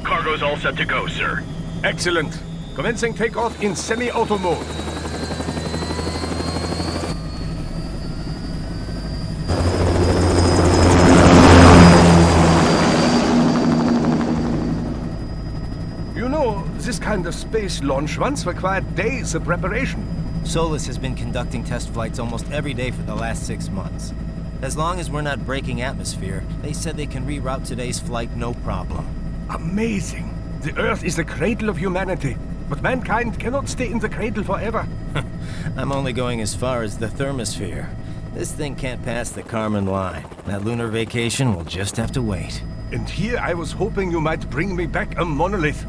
Cargo's all set to go, sir. Excellent. Commencing takeoff in semi-auto mode. You know, this kind of space launch once required days of preparation. Solis has been conducting test flights almost every day for the last 6 months. As long as we're not breaking atmosphere, they said they can reroute today's flight no problem. Amazing. The Earth is the cradle of humanity, but mankind cannot stay in the cradle forever. I'm only going as far as the thermosphere. This thing can't pass the Kármán line. That lunar vacation will just have to wait. And here I was hoping you might bring me back a monolith.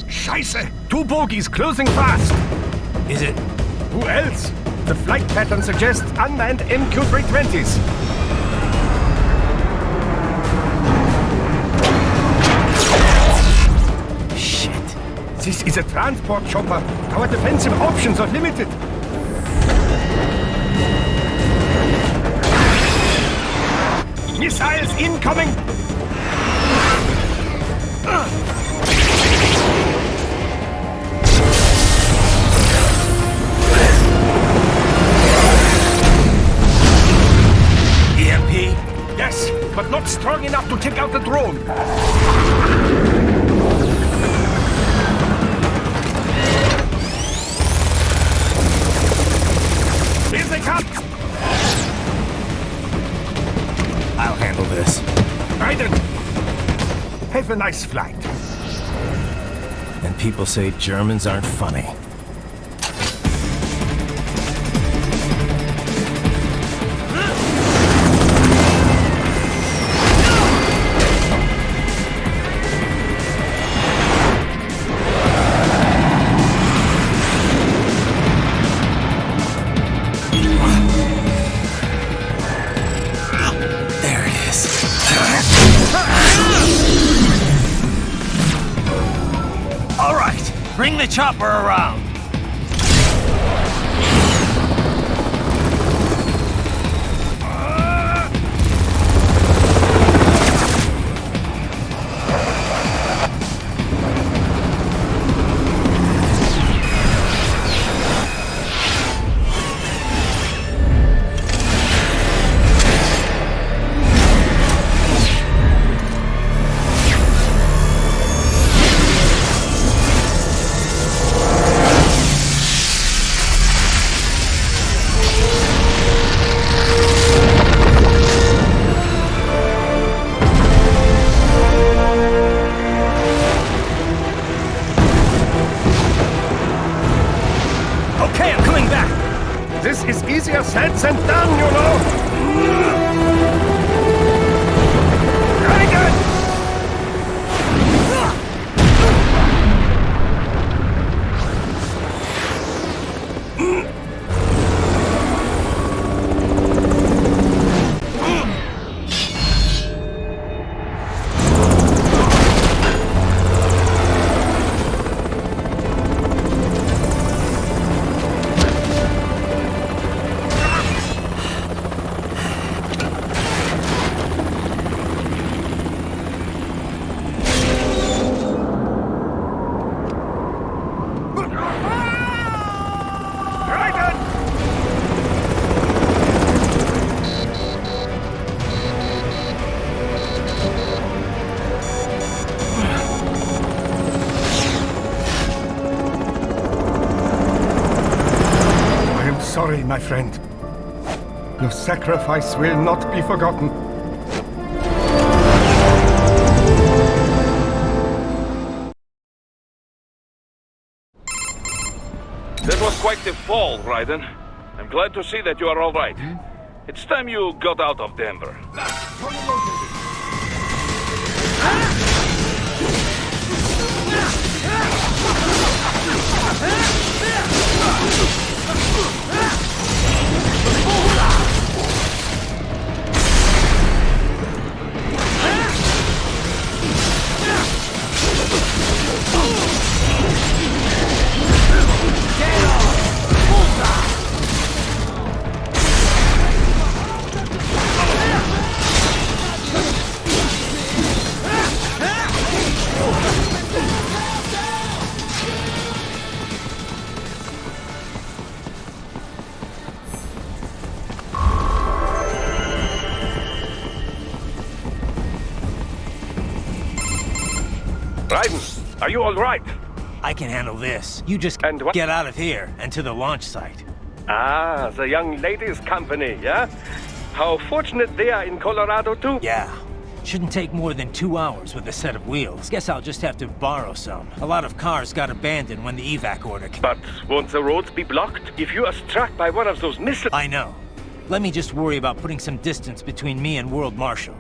Scheiße! 2 bogies closing fast! Is it? Who else? The flight pattern suggests unmanned MQ-320s. This is a transport chopper. Our defensive options are limited. Missiles incoming! EMP? Yes, but not strong enough to take out the drone. Here they come! I'll handle this. Raiden! Have a nice flight. And people say Germans aren't funny. Bring the chopper around! sent down, you know! Sorry, my friend. Your sacrifice will not be forgotten. That was quite the fall, Raiden. I'm glad to see that you are all right. It's time you got out of Denver. Raiden, are you all right? I can handle this. You just get out of here and to the launch site. Ah, the young ladies' company, yeah? How fortunate they are in Colorado, too. Yeah. Shouldn't take more than 2 hours with a set of wheels. Guess I'll just have to borrow some. A lot of cars got abandoned when the evac order came. But won't the roads be blocked if you are struck by one of those missiles? I know. Let me just worry about putting some distance between me and World Marshal.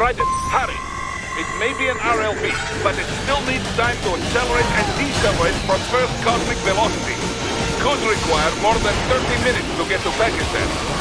Raiden, hurry! It may be an RLB, but it still needs time to accelerate and decelerate from first cosmic velocity. Could require more than 30 minutes to get to Pakistan.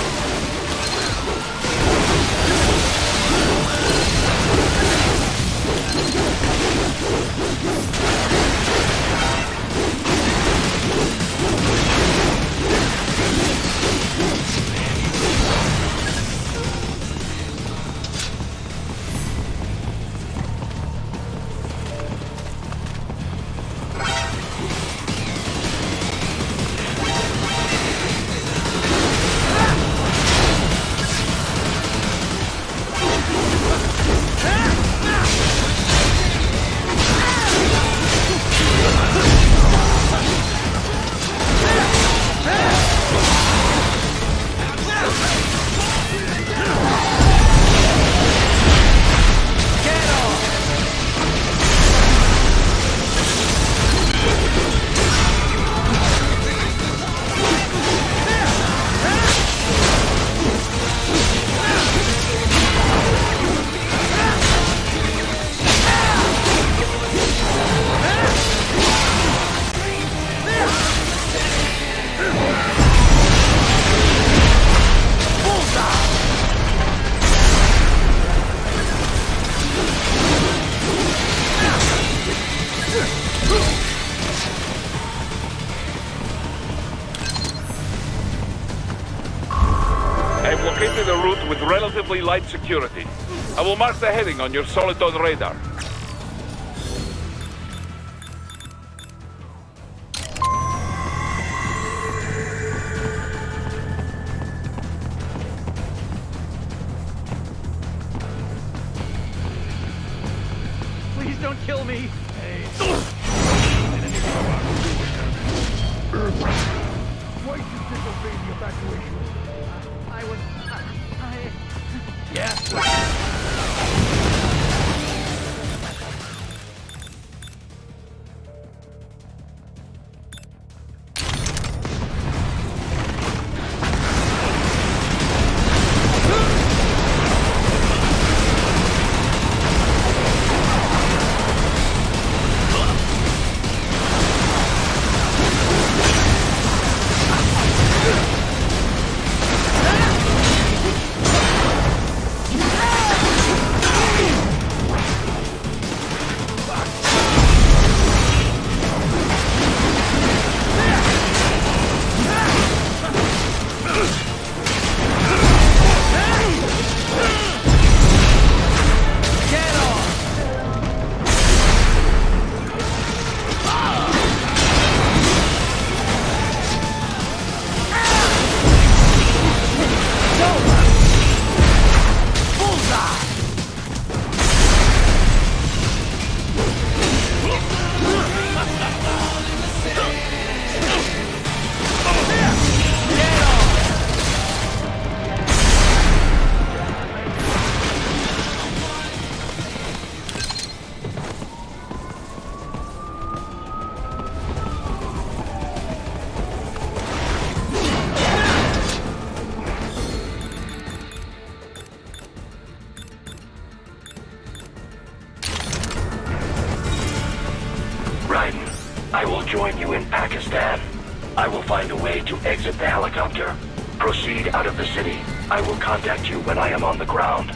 relatively light security. I will mark the heading on your Soliton radar. Please don't kill me. Why did you disobey the evacuation order? I was... Yes. I will join you in Pakistan. I will find a way to exit the helicopter. Proceed out of the city. I will contact you when I am on the ground.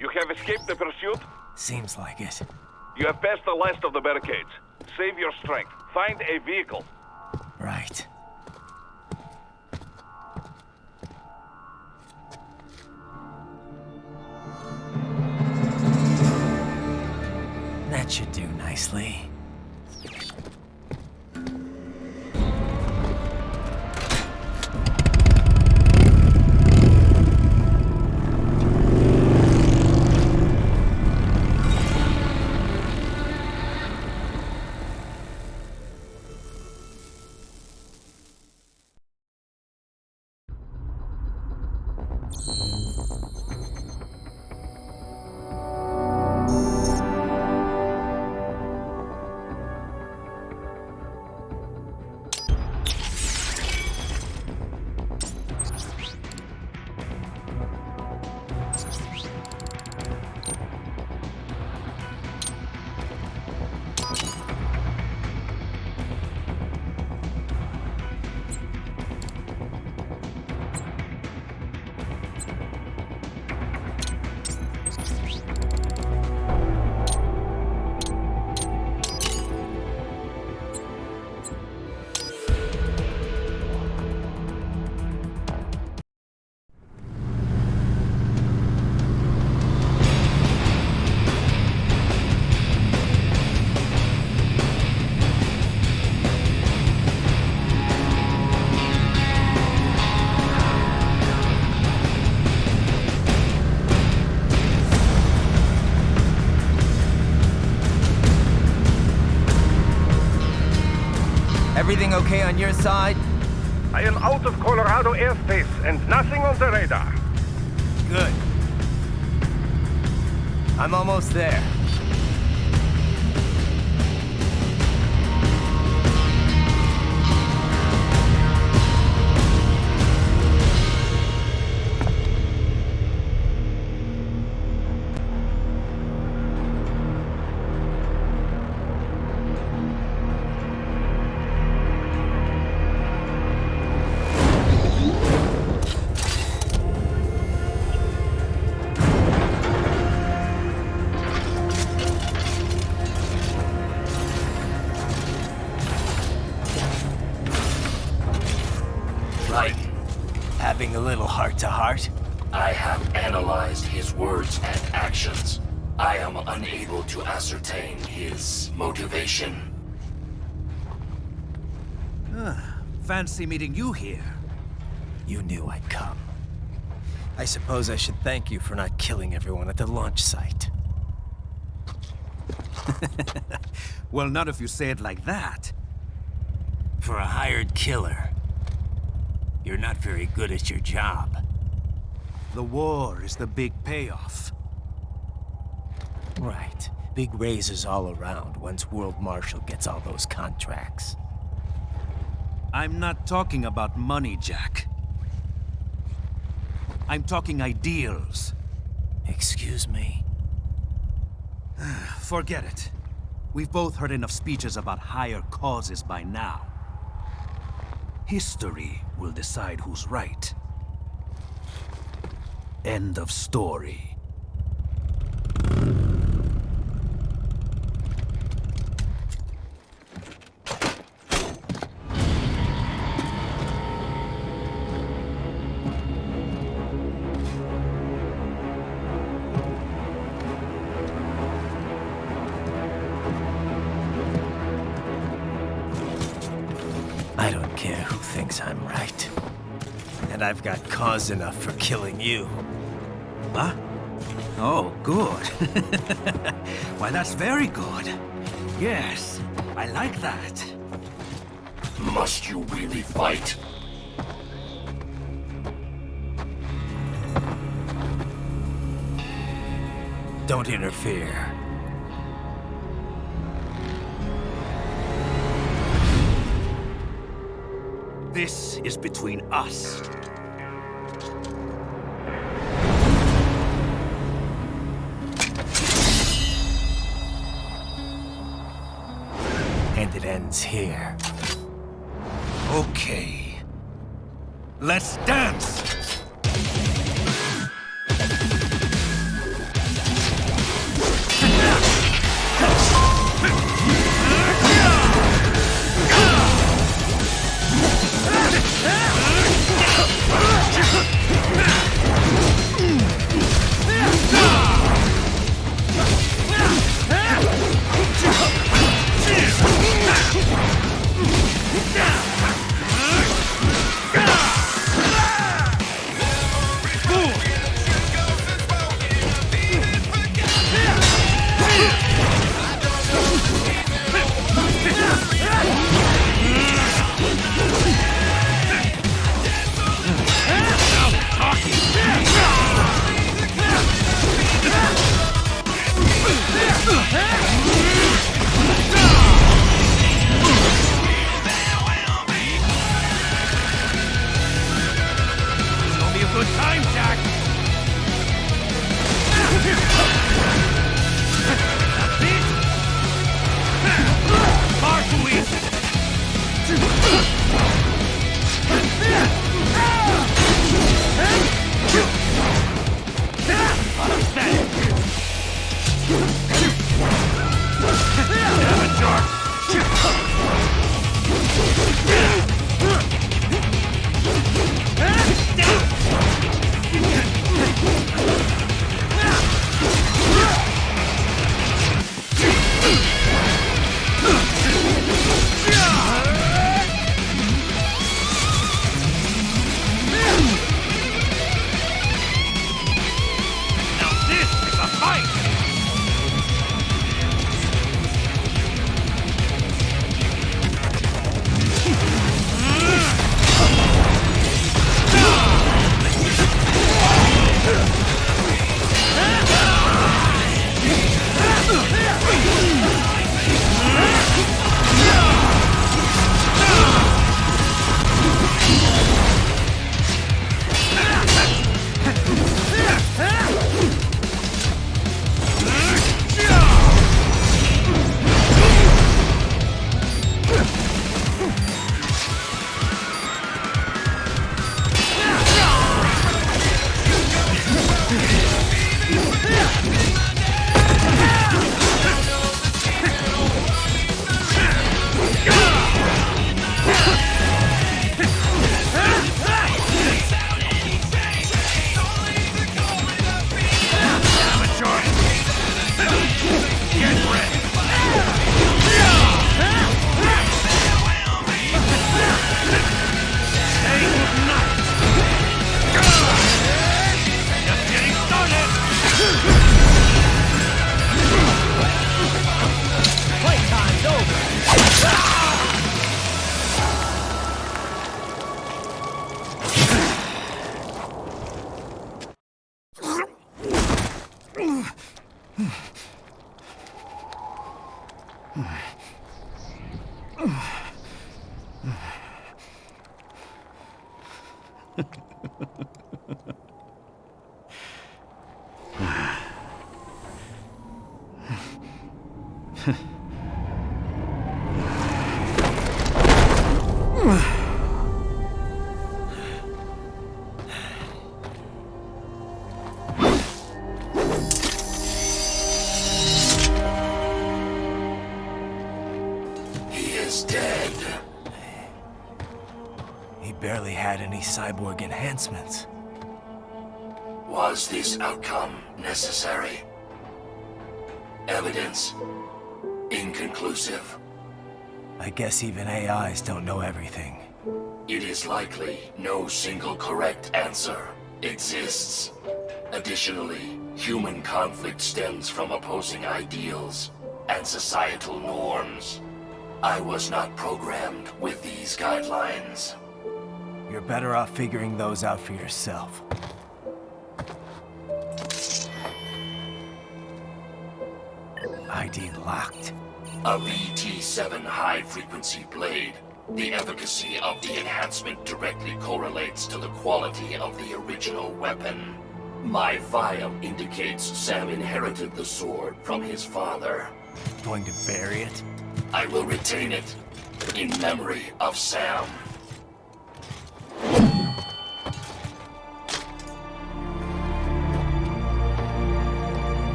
You have escaped the pursuit? Seems like it. You have passed the last of the barricades. Save your strength. Find a vehicle. Right. That should do nicely. Everything okay on your side? I am out of Colorado airspace and nothing on the radar. Good. I'm almost there. Having a little heart-to-heart? I have analyzed his words and actions. I am unable to ascertain his motivation. Fancy meeting you here. You knew I'd come. I suppose I should thank you for not killing everyone at the launch site. Well, not if you say it like that. For a hired killer, you're not very good at your job. The war is the big payoff. Right. Big raises all around once World Marshal gets all those contracts. I'm not talking about money, Jack. I'm talking ideals. Excuse me? Forget it. We've both heard enough speeches about higher causes by now. History will decide who's right. End of story. I don't care who thinks I'm right. And I've got cause enough for killing you. Huh? Oh, good. Why, that's very good. Yes, I like that. Must you really fight? Don't interfere. This is between us. And it ends here. Okay. Let's dance! Barely had any cyborg enhancements. Was this outcome necessary? Evidence inconclusive. I guess even AIs don't know everything. It is likely no single correct answer exists. Additionally, human conflict stems from opposing ideals and societal norms. I was not programmed with these guidelines. You're better off figuring those out for yourself. ID locked. A VT-7 high-frequency blade. The efficacy of the enhancement directly correlates to the quality of the original weapon. My file indicates Sam inherited the sword from his father. Going to bury it? I will retain it in memory of Sam.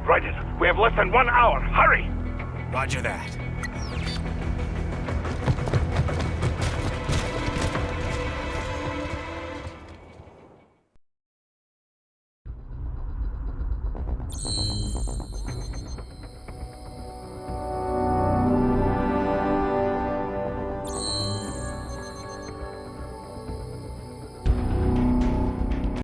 Raiden, we have less than 1 hour. Hurry! Roger that.